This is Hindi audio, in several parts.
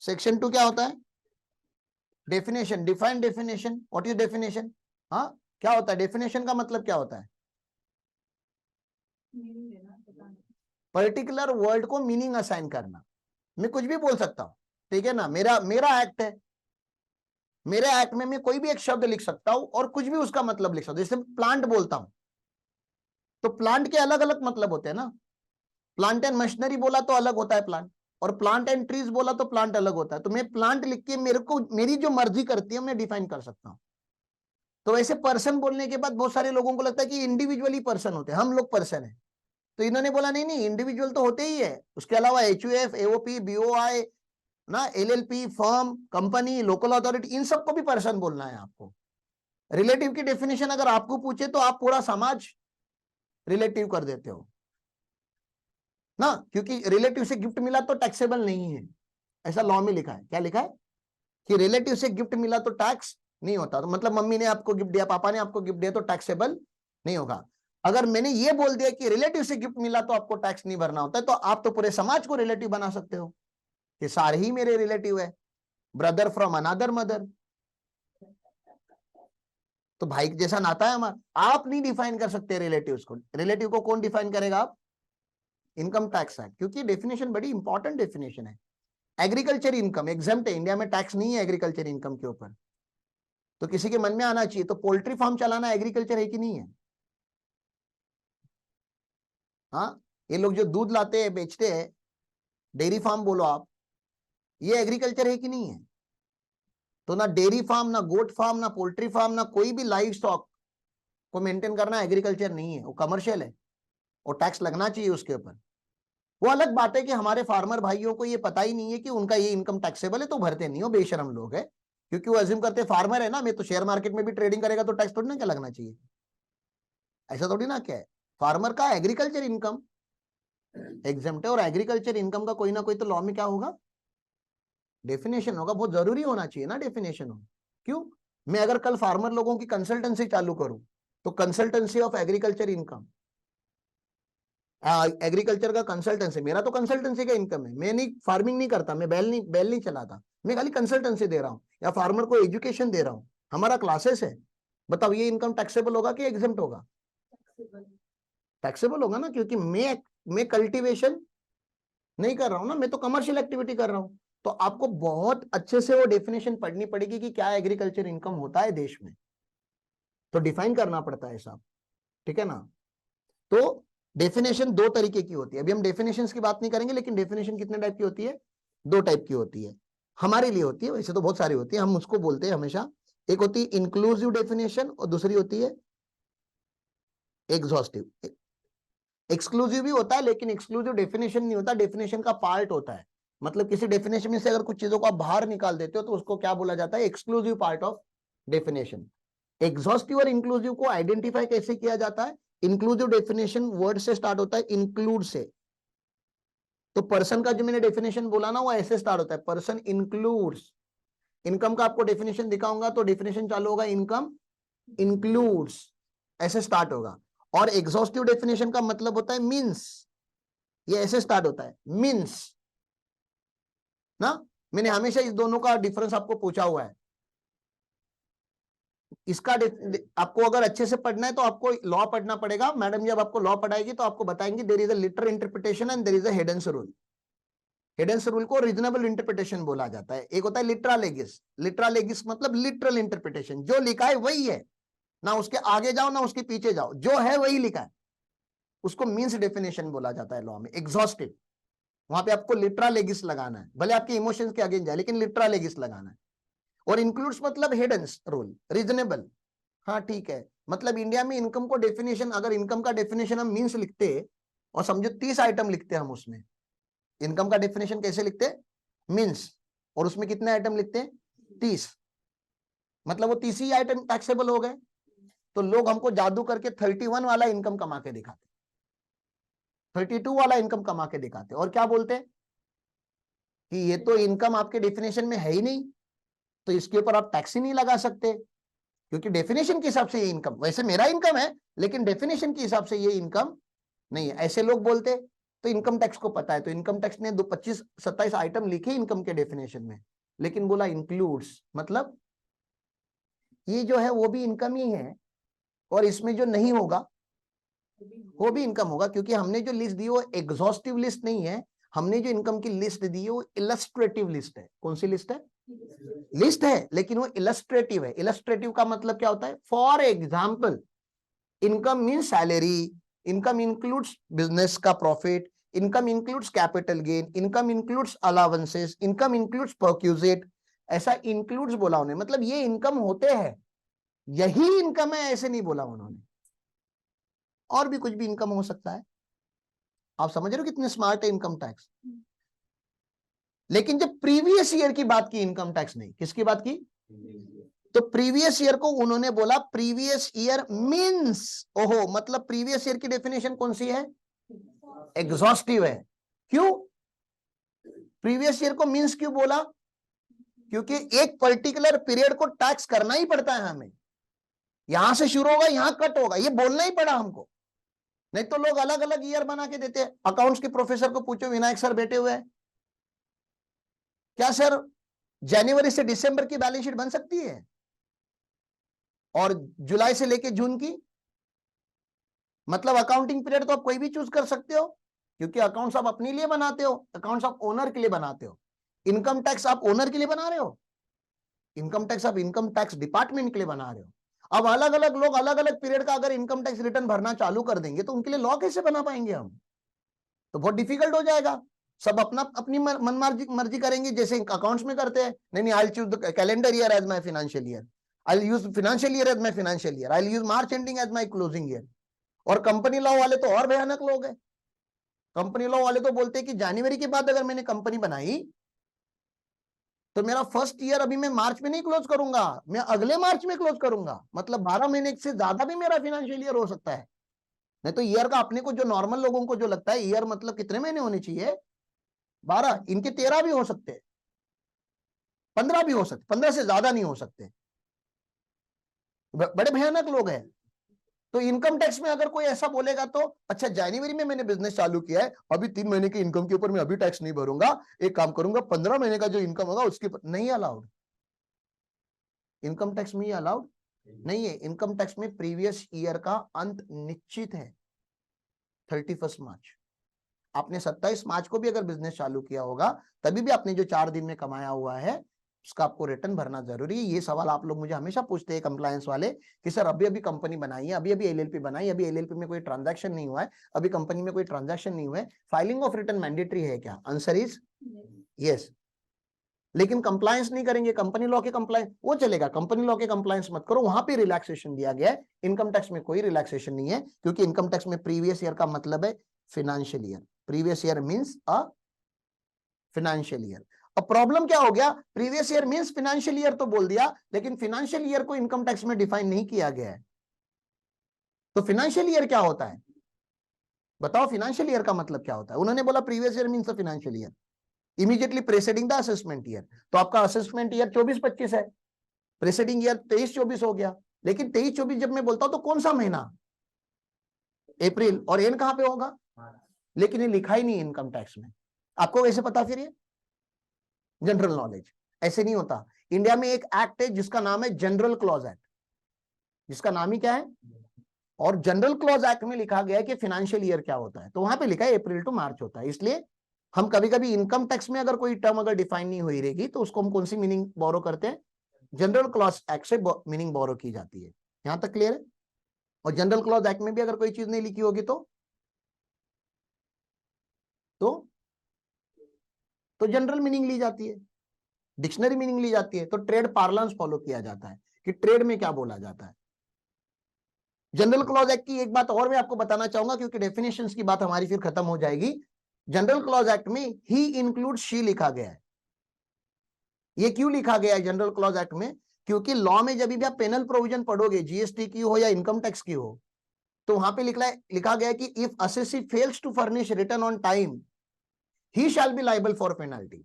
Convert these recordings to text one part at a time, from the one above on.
सेक्शन 2 क्या होता है? Definition, define definition. What is definition? हाँ, क्या होता है डेफिनेशन का मतलब? क्या होता है? पर्टिकुलर वर्ड को मीनिंग असाइन करना। मैं कुछ भी बोल सकता हूं, ठीक है ना, मेरा मेरा एक्ट है, मेरे एक्ट में मैं कोई भी एक शब्द लिख सकता हूं और कुछ भी उसका मतलब लिख सकता हूं। जैसे प्लांट बोलता हूं तो प्लांट के अलग अलग मतलब होते हैं ना। प्लांट एंड मशीनरी बोला तो अलग होता है प्लांट, और प्लांट एंड ट्रीज बोला तो प्लांट अलग होता है। तो मैं प्लांट लिख के मेरे को मेरी जो मर्जी करती है मैं डिफाइन कर सकता हूं। तो ऐसे पर्सन बोलने के बाद बहुत सारे लोगों को लगता है कि इंडिविजुअली पर्सन होते हैं, हम लोग पर्सन है। तो इन्होंने बोला नहीं नहीं, इंडिविजुअल तो होते ही है, उसके अलावा HUF, AOP, BOI ना, LLP, firm, company, local authority, इन सबको भी पर्सन बोलना है आपको। रिलेटिव की डेफिनेशन अगर आपको पूछे तो आप पूरा समाज रिलेटिव कर देते हो ना, क्योंकि रिलेटिव से गिफ्ट मिला तो टैक्सेबल नहीं है, ऐसा लॉ में लिखा है। क्या लिखा है? कि रिलेटिव से गिफ्ट मिला तो टैक्स नहीं होता। तो मतलब मम्मी ने आपको गिफ्ट दिया, पापा ने आपको गिफ्ट दिया तो टैक्सेबल नहीं होगा। अगर मैंने ये बोल दिया कि रिलेटिव से गिफ्ट मिला तो आपको टैक्स नहीं भरना होता है, तो आप तो पूरे समाज को रिलेटिव बना सकते हो कि सारे ही मेरे रिलेटिव है, ब्रदर फ्रॉम अनदर मदर। तो भाई जैसा नाता है हमारा। आप नहीं डिफाइन कर सकते रिलेटिव्स को। रिलेटिव को कौन डिफाइन करेगा? आप। इनकम टैक्स एक्ट, क्योंकि डेफिनेशन बड़ी इंपॉर्टेंट डेफिनेशन है। एग्रीकल्चर इनकम एग्जम्प्ट है, इंडिया में टैक्स नहीं है एग्रीकल्चर इनकम के ऊपर। तो किसी के मन में आना चाहिए, तो पोल्ट्री फार्म चलाना एग्रीकल्चर है कि नहीं है? हाँ, ये लोग जो दूध लाते हैं बेचते हैं, डेयरी फार्म बोलो आप, ये एग्रीकल्चर है कि नहीं है? तो ना डेयरी फार्म, ना गोट फार्म, ना पोल्ट्री फार्म, ना कोई भी लाइव स्टॉक को मेंटेन करना एग्रीकल्चर नहीं है, वो कमर्शियल है और टैक्स लगना चाहिए उसके ऊपर। वो अलग बात है कि हमारे फार्मर भाइयों को ये पता ही नहीं है कि उनका ये इनकम टैक्सेबल है, तो भरते नहीं हो, बेशरम लोग है। क्योंकि वो अज्यूम करते फार्मर है ना, मैं तो शेयर मार्केट में भी ट्रेडिंग करेगा तो टैक्स थोड़ी ना क्या लगना चाहिए। ऐसा थोड़ी ना क्या है, फार्मर का एग्रीकल्चर इनकम एग्जम्प्ट है, और एग्रीकल्चर इनकम का कोई ना कोई तो लॉ में क्या होगा? डेफिनेशन होगा। बहुत जरूरी होना चाहिए ना डेफिनेशन हो। क्यों? मैं अगर कल फार्मर लोगों की कंसल्टेंसी चालू करूं तो consultancy of agriculture income, agriculture का कंसल्टेंसी, मेरा तो कंसल्टेंसी का इनकम है। मैं नहीं फार्मिंग नहीं करता, मैं बैल नहीं चलाता, मैं खाली कंसल्टेंसी दे रहा हूँ या फार्मर को एजुकेशन दे रहा हूँ, हमारा क्लासेस है। बताओ ये इनकम टैक्सेबल होगा कि एग्जम्प्ट होगा? टैक्सेबल होगा ना, क्योंकि मैं कल्टीवेशन नहीं कर रहा हूं ना, मैं तो कमर्शियल एक्टिविटी कर रहा हूं। तो आपको बहुत अच्छे से वो डेफिनेशन पढ़नी पड़ेगी कि क्या एग्रीकल्चर इनकम होता है देश में, तो डिफाइन करना पड़ता है साहब, ठीक है ना। तो डेफिनेशन दो तरीके की होती है। अभी हम डेफिनेशन की बात नहीं करेंगे, लेकिन डेफिनेशन कितने टाइप की होती है? दो टाइप की होती है। हमारे लिए होती है, वैसे तो बहुत सारी होती है, हम उसको बोलते हैं हमेशा। एक होती है इंक्लूसिव डेफिनेशन और दूसरी होती है एग्जॉस्टिव। एक्सक्लूसिव भी होता है, लेकिन एक्सक्लूसिव डेफिनेशन नहीं होता, डेफिनेशन का पार्ट होता है। मतलब किसी डेफिनेशन में से अगर कुछ चीजों को आप बाहर निकाल देते हो तो उसको क्या बोला जाता है? Exclusive part of definition. Exhaustive और इंक्लूसिव को आइडेंटिफाई कैसे किया जाता है? इंक्लूसिव डेफिनेशन वर्ड से स्टार्ट होता है, इंक्लूड से। तो पर्सन का जो मैंने डेफिनेशन बोला ना, वो ऐसे स्टार्ट होता है, पर्सन इंक्लूड्स। इनकम का आपको डेफिनेशन दिखाऊंगा तो डेफिनेशन चालू होगा, इनकम इंक्लूड्स, ऐसे स्टार्ट होगा। और एग्जॉस्टिव डेफिनेशन का मतलब होता है मीन्स, ये ऐसे स्टार्ट होता है, मीन्स ना। मैंने हमेशा इस दोनों का डिफरेंस आपको पूछा हुआ है। इसका आपको अगर अच्छे से पढ़ना है तो आपको लॉ पढ़ना पड़ेगा। मैडम जब आपको लॉ पढ़ाएगी तो आपको बताएंगे there is a literal interpretation and there is a hidden rule. Hidden rule को रीजनेबल इंटरप्रिटेशन बोला जाता है। एक होता है लिट्रा लेगिस। लिट्रा लेगिस मतलब लिटरल इंटरप्रिटेशन, जो लिखा है वही है, ना उसके आगे जाओ ना उसके पीछे जाओ, जो है वही लिखा है, उसको मीन्स डेफिनेशन बोला जाता है लॉ में। एग्जॉस्टिव, वहां पे आपको लिट्रा लेगिस लगाना है, भले आपके इमोशंस के अगेंस्ट जाए लेकिन लिट्रा लेगिस लगाना है। और इंक्लूड्स मतलब हिडन्स रूल, रीजनेबल। हाँ ठीक है, मतलब इंडिया में इनकम को डेफिनेशन, अगर इनकम का डेफिनेशन हम मीन्स लिखते और समझो 30 आइटम लिखते हम उसमें, इनकम का डेफिनेशन कैसे लिखते? मीन्स, और उसमें कितने आइटम लिखते हैं? 30। मतलब वो 30 ही आइटम टैक्सेबल हो गए। तो लोग हमको जादू करके 31 वाला इनकम कमा के दिखाते, 32 वाला इनकम कमा के दिखाते, और क्या बोलते हैं कि ये तो इनकम आपके डेफिनेशन में है ही नहीं, तो इसके ऊपर आप टैक्स ही नहीं लगा सकते, क्योंकि डेफिनेशन के हिसाब से ये इनकम, वैसे मेरा इनकम है लेकिन डेफिनेशन के हिसाब से ये इनकम नहीं है, ऐसे लोग बोलते। तो इनकम टैक्स को पता है, तो इनकम टैक्स ने 25-27 आइटम लिखे इनकम के डेफिनेशन में, लेकिन बोला इंक्लूड्स, मतलब ये जो है वो भी इनकम ही है, और इसमें जो नहीं होगा वो भी इनकम होगा, क्योंकि हमने जो लिस्ट दी वो एग्जॉस्टिव लिस्ट नहीं है, हमने जो इनकम की लिस्ट दी है वो इलस्ट्रेटिव लिस्ट है। कौन सी लिस्ट है? लिस्ट है, लेकिन वो इलस्ट्रेटिव है। इलस्ट्रेटिव का मतलब क्या होता है? For example, income mean salary, income includes business का profit, income includes capital gain, income includes allowances, income includes perquisite, ऐसा इंक्लूड्स बोला उन्होंने, मतलब ये इनकम होते हैं, यही इनकम है ऐसे नहीं बोला उन्होंने, और भी कुछ भी इनकम हो सकता है। आप समझ रहे हो कितने स्मार्ट है इनकम टैक्स। लेकिन जब प्रीवियस ईयर की बात की, इनकम टैक्स नहीं, किसकी बात की? तो प्रीवियस ईयर को उन्होंने बोला प्रीवियस ईयर मींस, ओहो, मतलब प्रीवियस ईयर की डेफिनेशन कौन सी है? एग्जॉस्टिव है। क्यों प्रीवियस ईयर को मींस क्यों बोला? क्योंकि एक पर्टिकुलर पीरियड को टैक्स करना ही पड़ता है हमें, यहां से शुरू होगा यहां कट होगा, ये बोलना ही पड़ा हमको, नहीं तो लोग अलग अलग ईयर बना के देते हैं। अकाउंट्स के प्रोफेसर को पूछो, विनायक सर बैठे हुए हैं, क्या सर जनवरी से दिसंबर की बैलेंस शीट बन सकती है और जुलाई से लेके जून की? मतलब अकाउंटिंग पीरियड तो आप कोई भी चूज कर सकते हो, क्योंकि अकाउंट्स आप अपने लिए बनाते हो, अकाउंट्स आप ओनर के लिए बनाते हो। इनकम टैक्स आप ओनर के लिए बना रहे हो, इनकम टैक्स आप इनकम टैक्स डिपार्टमेंट के लिए बना रहे हो। अब अलग अलग लोग अलग अलग पीरियड का अगर इनकम टैक्स रिटर्न भरना चालू कर देंगे तो उनके लिए लॉ कैसे बना पाएंगे हम? तो बहुत डिफिकल्ट हो जाएगा। सब अपना अपनी मन मर्जी करेंगे, जैसे अकाउंट्स में करते हैं। नहीं, I choose the calendar year as my financial year, I use financial year as my financial year, I use March ending as my closing year. और कंपनी लॉ वाले तो और भयानक लोग हैं। कंपनी लॉ वाले तो बोलते हैं कि जनवरी के बाद अगर मैंने कंपनी बनाई तो मेरा फर्स्ट ईयर अभी मैं मार्च में नहीं क्लोज करूंगा, मैं अगले मार्च में क्लोज करूंगा। मतलब 12 महीने से ज्यादा भी मेरा फाइनेंशियल ईयर हो सकता है। नहीं तो ईयर का अपने को जो नॉर्मल लोगों को जो लगता है ईयर मतलब कितने महीने होने चाहिए, 12, इनके 13 भी हो सकते हैं, 15 भी हो सकते, 15 से ज्यादा नहीं हो सकते। बड़े भयानक लोग हैं। तो इनकम टैक्स में अगर कोई ऐसा बोलेगा तो अच्छा जनवरी में मैंने बिजनेस चालू किया है, अभी 3 महीने की इनकम के ऊपर मैं अभी टैक्स नहीं भरूंगा, एक काम करूंगा 15 महीने का जो इनकम होगा उसके ऊपर, नहीं अलाउड। इनकम टैक्स में ये अलाउड नहीं है। इनकम टैक्स में प्रीवियस ईयर का अंत निश्चित है, 31 मार्च। आपने 27 मार्च को भी अगर बिजनेस चालू किया होगा तभी भी आपने जो 4 दिन में कमाया हुआ है उसका आपको रिटर्न भरना जरूरी है। ये सवाल आप लोग मुझे हमेशा पूछते हैं कंप्लायंस वाले कि सर अभी अभी कंपनी बनाई है, अभी अभी एलएलपी बनाई, अभी एलएलपी में कोई ट्रांजैक्शन नहीं हुआ है, अभी कंपनी में कोई ट्रांजैक्शन नहीं हुआ है, फाइलिंग ऑफ रिटर्न मैंडेटरी है क्या? Answer is yes. लेकिन कंप्लायंस नहीं करेंगे, कंपनी लॉ के कंप्लायंस वो चलेगा, कंपनी लॉ के कंप्लायंस मत करो, वहां पे रिलैक्सेशन दिया गया है। इनकम टैक्स में कोई रिलैक्सेशन नहीं है, क्योंकि इनकम टैक्स में प्रीवियस ईयर का मतलब है financial year. Previous year means a financial year. अब प्रॉब्लम क्या हो गया, previous year means financial year तो बोल दिया, लेकिन फाइनेंशियल ईयर को इनकम टैक्स में डिफाइन नहीं किया गया है। तो फाइनेंशियल ईयर क्या होता है बताओ? फाइनेंशियल ईयर का मतलब क्या होता है? उन्होंने बोला previous year means financial year immediately presiding the assessment year. तो आपका असेसमेंट ईयर 24-25 है, प्रेसिडिंग ईयर 23-24 हो गया। लेकिन 23-24 जब मैं बोलता हूं तो कौन सा महीना? अप्रैल। और एंड कहां पे होगा? लेकिन ये लिखा ही नहीं इनकम टैक्स में। आपको कैसे पता? फिर ये जनरल नॉलेज, ऐसे नहीं होता। इंडिया में एक एक्ट है जिसका नाम है जनरल क्लॉज एक्ट, जिसका नाम ही क्या है? और जनरल क्लॉज एक्ट में लिखा गया है कि फाइनेंशियल ईयर क्या होता है, तो वहां पे लिखा है अप्रैल टू मार्च होता है। इसलिए हम कभी कभी इनकम टैक्स में अगर कोई टर्म अगर डिफाइन नहीं हुई रहेगी तो उसको हम कौन सी मीनिंग बोरो करते हैं? जनरल क्लॉज एक्ट से मीनिंग बोरो की जाती है। यहां तक क्लियर है? और जनरल क्लॉज एक्ट में भी अगर कोई चीज नहीं लिखी होगी तो तो जनरल मीनिंग ली जाती है, डिक्शनरी मीनिंग ली जाती है। तो ट्रेड पार्लेंस फॉलो किया जाता है कि ट्रेड में क्या बोला जाता है। जनरल क्लॉज एक्ट की एक बात और मैं आपको बताना चाहूंगा, क्योंकि डेफिनेशंस की बात हमारी फिर खत्म हो जाएगी। जनरल क्लॉज एक्ट में ही इंक्लूड शी लिखा गया है। ये क्यों लिखा गया है जनरल क्लॉज एक्ट में? क्योंकि लॉ में जब भी आप पेनल प्रोविजन पढ़ोगे, जीएसटी की हो या इनकम टैक्स की हो, तो वहां पे लिखा गया है कि if assessee fails to furnish return on time he shall be liable for penalty.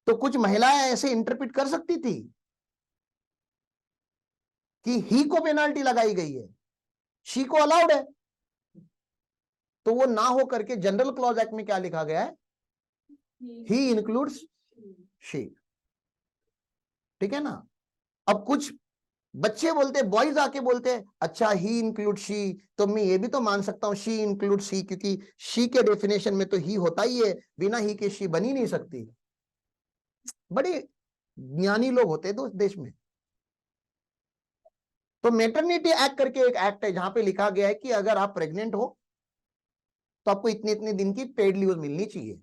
तो कुछ महिलाएं ऐसे इंटरप्रिट कर सकती थी कि ही को पेनाल्टी लगाई गई है, शी को अलाउड है। तो वो ना हो करके जनरल क्लॉज एक्ट में क्या लिखा गया है, ही इंक्लूड्स शी। ठीक है ना। अब कुछ बच्चे बोलते, बॉयज आके बोलते हैं अच्छा ही इंक्लूड शी, तो मैं ये भी तो मान सकता हूं शी इंक्लूड सी, क्योंकि शी के डेफिनेशन में तो ही होता ही है, बिना ही के शी बनी नहीं सकती। बड़े ज्ञानी लोग होते हैं दोस्त देश में। तो मैटरनिटी एक्ट करके एक एक्ट है जहां पे लिखा गया है कि अगर आप प्रेग्नेंट हो तो आपको इतने इतने दिन की पेड लीव मिलनी चाहिए।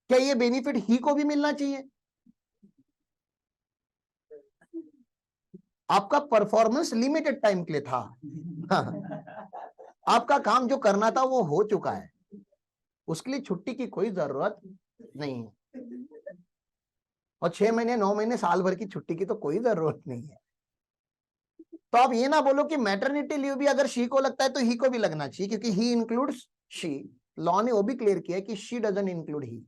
क्या ये बेनिफिट ही को भी मिलना चाहिए? आपका परफॉर्मेंस लिमिटेड टाइम के लिए था। आपका काम जो करना था वो हो चुका है, उसके लिए छुट्टी की कोई जरूरत नहीं है। और 6 महीने 9 महीने साल भर की छुट्टी की तो कोई जरूरत नहीं है। तो आप ये ना बोलो कि मैटरनिटी लीव भी अगर शी को लगता है तो ही को भी लगना चाहिए, क्योंकि ही इंक्लूड्स शी। लॉ ने वो भी क्लियर किया है कि शी डजंट इंक्लूड ही।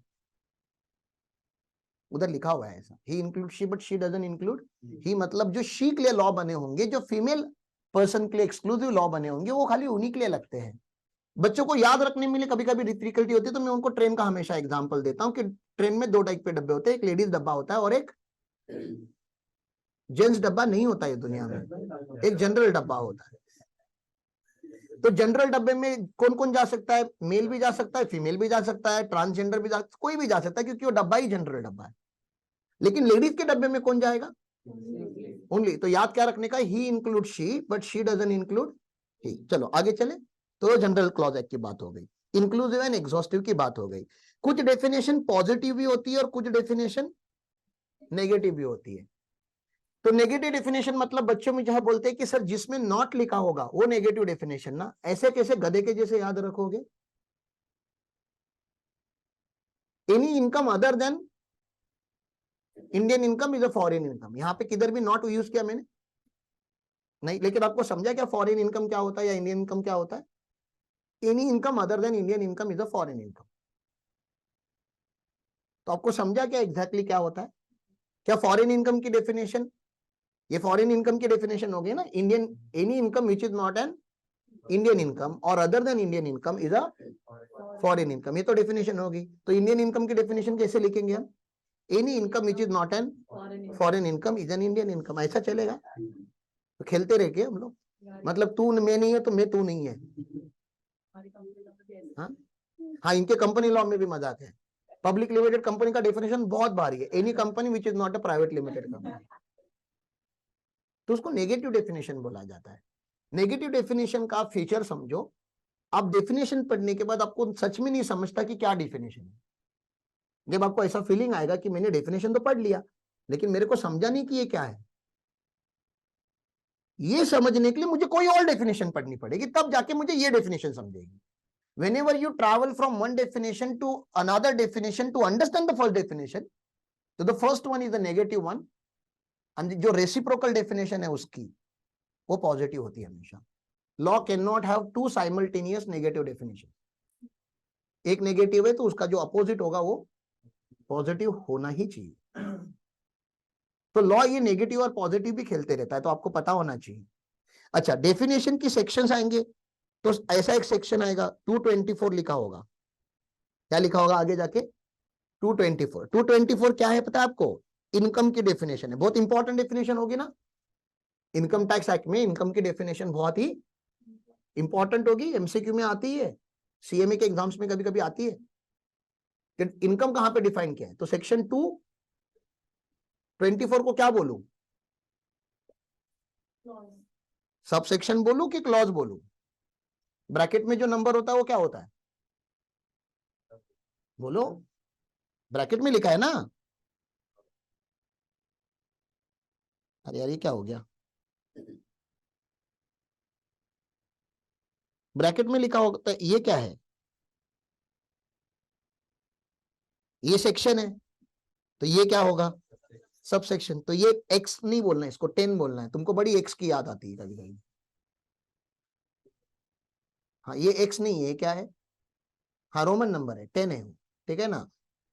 उधर लिखा हुआ है ऐसा, he include she but she doesn't include he. मतलब जो शी के लिए लॉ बने होंगे, जो फीमेल पर्सन के लिए एक्सक्लूसिव लॉ बने होंगे, वो खाली उन्हीं के लिए लगते हैं। बच्चों को याद रखने में कभी कभी डिफिकल्टी होती है, तो मैं उनको ट्रेन का हमेशा एग्जांपल देता हूं कि ट्रेन में 2 टाइप के डब्बे होते हैं, एक लेडीज डब्बा होता है और एक जेंट्स डब्बा नहीं होता है दुनिया में, एक जनरल डब्बा होता है। तो जनरल डब्बे में कौन कौन जा सकता है? मेल भी जा सकता है, फीमेल भी जा सकता है, ट्रांसजेंडर भी कोई भी जा सकता है, क्योंकि वो डब्बा ही जनरल डब्बा है। लेकिन लेडीज के डब्बे में कौन जाएगा? ओनली। तो याद क्या रखने का, he include she but she doesn't include he. चलो आगे चले। तो जनरल क्लॉज एक्ट की बात हो गई, इंक्लूसिव एंड एग्जॉस्टिव की बात हो गई। कुछ डेफिनेशन पॉजिटिव भी होती है और कुछ डेफिनेशन नेगेटिव भी होती है। तो नेगेटिव डेफिनेशन मतलब बच्चों में जहां बोलते हैं कि सर जिसमें नॉट लिखा होगा वो नेगेटिव डेफिनेशन ना, ऐसे कैसे गधे के जैसे याद रखोगे? Any income other than Indian income is a foreign income. यहां पे किधर भी नॉट यूज किया मैंने नहीं, लेकिन आपको समझा क्या फॉरेन इनकम क्या होता है या इंडियन इनकम क्या होता है? Any income other than Indian income is a foreign income. तो आपको समझा क्या एग्जैक्टली क्या होता है? क्या फॉरेन इनकम की डेफिनेशन, ये फॉरेन इनकम की डेफिनेशन हो गई ना, Indian any income which is not an Indian income और other than Indian income is a foreign income, ये तो डेफिनेशन होगी। तो इंडियन इनकम की डेफिनेशन कैसे लिखेंगे हम? Any income which is not N foreign income is an Indian income. ऐसा चलेगा? तो खेलते रह के हम लोग, मतलब तू मैं नहीं है तो मैं तू नहीं है। हाँ हाँ, इनके कंपनी लॉ में भी मजाक है। पब्लिक लिमिटेड कंपनी का डेफिनेशन बहुत भारी है, any company which is not a private limited company, तो उसको नेगेटिव डेफिनेशन बोला जाता है। नेगेटिव डेफिनेशन का फीचर समझो, आप डेफिनेशन पढ़ने के बाद आपको सच में नहीं समझता कि क्या डेफिनेशन है। जब आपको ऐसा फीलिंग आएगा कि मैंने डेफिनेशन तो पढ़ लिया लेकिन मेरे को समझा नहीं कि ये क्या है, ये समझने के लिए मुझे कोई और डेफिनेशन पढ़नी पड़ेगी, तब जाके मुझे ये definition समझेगी। Whenever you travel from one definition to another definition to understand the first definition, so the first one is the negative one, and जो reciprocal definition है उसकी वो पॉजिटिव होती है हमेशा। Law can not have two simultaneous negative definition. एक नेगेटिव है तो उसका जो अपोजिट होगा वो पॉजिटिव होना ही चाहिए। तो लॉ ये नेगेटिव और पॉजिटिव भी खेलते रहता है, तो आपको पता होना चाहिए। अच्छा, डेफिनेशन की सेक्शंस आएंगे, तो ऐसा एक सेक्शन आएगा 224 लिखा होगा। क्या लिखा होगा आगे जाके? 224 क्या है पता है आपको? इनकम की डेफिनेशन है, बहुत इंपॉर्टेंट डेफिनेशन होगी ना। इनकम टैक्स एक्ट में इनकम की डेफिनेशन बहुत ही इंपॉर्टेंट होगी, एमसीक्यू में आती है, सीएमए के एग्जाम्स में कभी कभी आती है कि इनकम कहां पे डिफाइन किया है। तो सेक्शन 224 को क्या बोलूं, सब सेक्शन बोलूं कि क्लॉज बोलूं? ब्रैकेट में जो नंबर होता है वो क्या होता है, बोलो? ब्रैकेट में लिखा है ना। अरे यार ये क्या हो गया, ब्रैकेट में लिखा होता है, ये क्या है? ये सेक्शन है, तो ये क्या होगा? Sub section. तो ये एक्स नहीं बोलना है, इसको 10 बोलना है। तुमको बड़ी एक्स की याद आती है कभी कभी। हाँ ये एक्स नहीं है, क्या है? हाँ रोमन नंबर है, 10 है, ठीक है ना।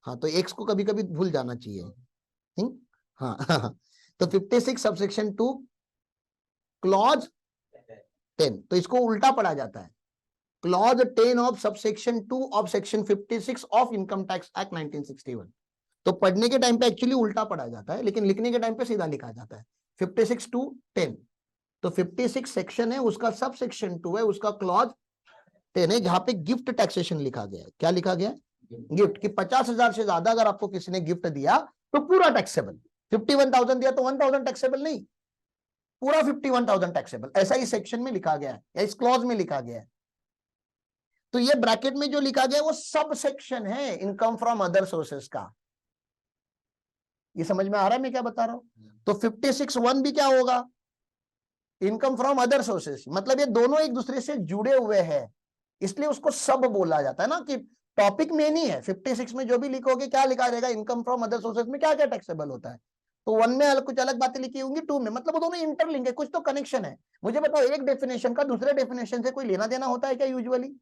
हाँ तो एक्स को कभी कभी भूल जाना चाहिए। हाँ हाँ। तो 56 सबसेक्शन 2 क्लॉज 10, तो इसको उल्टा पढ़ा जाता है। Clause 10 of subsection 2 of section 56 of income tax act 1961। तो पढ़ने के टाइम पे एक्चुअली उल्टा पढ़ा जाता है, लेकिन लिखने के टाइम पे सीधा लिखा जाता है 56 to 10। तो 56 सेक्शन है, उसका सब सेक्शन 2 है, उसका क्लॉज 10 है, जहां पे गिफ्ट टैक्सेशन लिखा गया है। क्या लिखा गया है? गिफ्ट। कि 50,000 से ज्यादा अगर आपको किसी ने गिफ्ट दिया तो पूरा टैक्सेबल। 51,000 दिया तो 1,000 टैक्सेबल नहीं, पूरा 51,000 टैक्सेबल। ऐसा ही सेक्शन में लिखा गया है या इस क्लॉज में लिखा गया है। तो ये ब्रैकेट में जो लिखा गया है वो सब सेक्शन है इनकम फ्रॉम अदर सोर्सेस का। ये समझ में आ रहा है मैं क्या बता रहा हूं? तो 56(1) भी क्या होगा? इनकम फ्रॉम अदर सोर्सेस, मतलब ये दोनों एक दूसरे से जुड़े हुए हैं, इसलिए उसको सब बोला जाता है ना, कि टॉपिक में नहीं है। 56 में जो भी लिखोगे क्या लिखा रहेगा? इनकम फ्रॉम अदर सोर्सेस में क्या क्या टैक्सेबल होता है। तो 1 में कुछ अलग बातें लिखी होंगी, 2 में, मतलब वो दोनों इंटरलिंक है, कुछ तो कनेक्शन है। मुझे बताओ, एक डेफिनेशन का दूसरे डेफिनेशन से कोई लेना देना होता है क्या यूजुअली?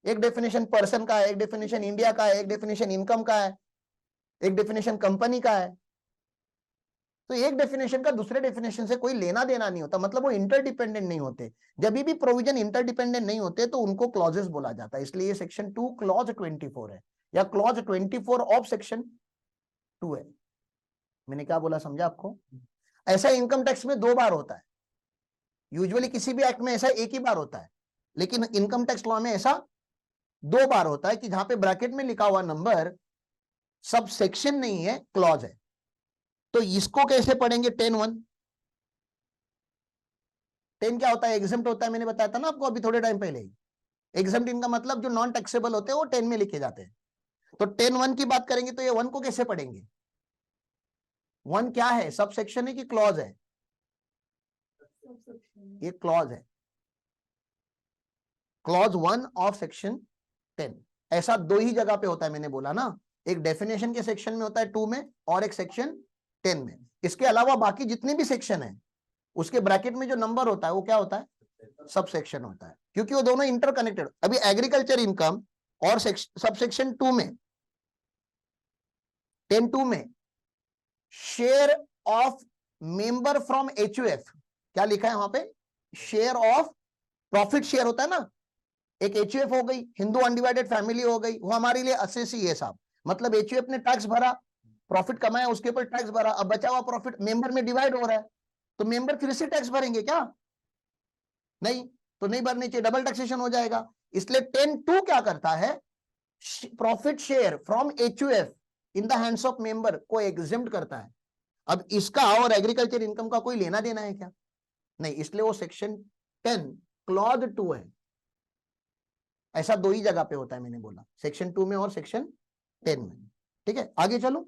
एक डेफिनेशन पर्सन का है, एक डेफिनेशन इंडिया का है, एक डेफिनेशन इनकम का है, एक डेफिनेशन कंपनी का है। तो एक डेफिनेशन का दूसरे डेफिनेशन से कोई लेना देना नहीं होता, मतलब वो इंटरडिपेंडेंट नहीं होते। जब भी प्रोविजन इंटरडिपेंडेंट नहीं होते तो उनको क्लॉजेस बोला जाता है। इसलिए सेक्शन 2 क्लॉज 24 है, या क्लॉज 24 ऑफ सेक्शन 2 है। मैंने क्या बोला, समझा आपको? ऐसा इनकम टैक्स में 2 बार होता है। यूजुअली किसी भी एक्ट में ऐसा एक ही बार होता है, लेकिन इनकम टैक्स लॉ में ऐसा 2 बार होता है, कि जहां पे ब्रैकेट में लिखा हुआ नंबर सब सेक्शन नहीं है, क्लॉज है। तो इसको कैसे पढ़ेंगे? 10(1). 10 क्या होता है? एग्जम्प्ट होता है, मैंने बताया था ना आपको अभी थोड़े टाइम पहले ही। एग्जम्प्ट इनका मतलब जो नॉन टैक्सेबल होते हैं वो 10 में लिखे जाते हैं। तो 10(1) की बात करेंगे तो ये 1 को कैसे पढ़ेंगे? 1 क्या है? सब सेक्शन है कि क्लॉज है? ये क्लॉज है, क्लॉज 1 ऑफ सेक्शन 10। ऐसा 2 ही जगह पे होता है, मैंने बोला ना, एक डेफिनेशन के सेक्शन में होता है 2 में, और एक सेक्शन 10 में। इसके अलावा बाकी जितने भी सेक्शन है उसके ब्रैकेट में जो नंबर होता है वो क्या होता है? सब सेक्शन होता है, क्योंकि वो दोनों इंटरकनेक्टेड। अभी एग्रीकल्चर इनकम और सब सेक्शन 2 में, 10(2) में share of member from HUF, क्या लिखा है वहां पे? शेयर ऑफ प्रॉफिट शेयर होता है ना। एक HUF हो गई, हिंदू अनडिवाइडेड फैमिली हो गई, वो हमारे लिए असेसी है साहब। मतलब HUF ने टैक्स भरा, प्रॉफिट कमाया, उसके ऊपर टैक्स भरा, अब बचा हुआ प्रॉफिट मेंबर में डिवाइड हो रहा है, तो मेंबर फिर से टैक्स भरेंगे क्या? नहीं, तो नहीं भरनी चाहिए, डबल टैक्सेशन हो जाएगा। इसलिए 10(2) क्या करता है? Profit share from HUF in the hands of member को एग्जेम्प्ट करता है। अब इसका और एग्रीकल्चर इनकम का कोई लेना देना है क्या? नहीं, इसलिए वो सेक्शन 10 क्लॉज 2 है। ऐसा 2 ही जगह पे होता है, मैंने बोला, सेक्शन 2 में और सेक्शन 10 में। ठीक है, आगे चलो।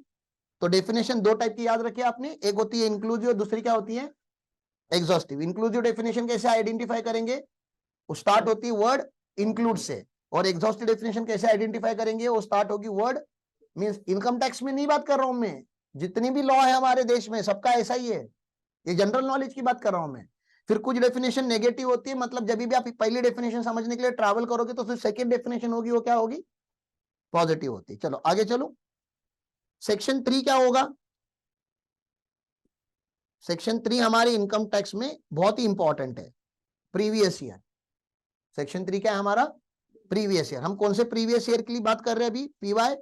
तो डेफिनेशन 2 टाइप की याद रखिए आपने, एक होती है इंक्लूसिव, दूसरी क्या होती है? एग्जॉस्टिव। इंक्लूसिव डेफिनेशन कैसे आइडेंटिफाई करेंगे? वो स्टार्ट होती है वर्ड इंक्लूड से, और एग्जॉस्टिव डेफिनेशन कैसे आइडेंटिफाई करेंगे? वो स्टार्ट होगी वर्ड मींस। इनकम टैक्स में नहीं बात कर रहा हूं मैं, जितनी भी लॉ है हमारे देश में सबका ऐसा ही है, ये जनरल नॉलेज की बात कर रहा हूं मैं। फिर कुछ डेफिनेशन नेगेटिव होती है, मतलब जब भी आप पहली डेफिनेशन समझने के लिए ट्रैवल करोगे तो फिर सेकंड डेफिनेशन होगी, वो क्या होगी? पॉजिटिव होती। चलो आगे चलो। सेक्शन 3 क्या होगा? सेक्शन 3 हमारे इनकम टैक्स में बहुत ही इंपॉर्टेंट है, प्रीवियस ईयर। सेक्शन 3 क्या है हमारा? Previous year. हम कौन से प्रीवियस ईयर के लिए बात कर रहे हैं अभी? PY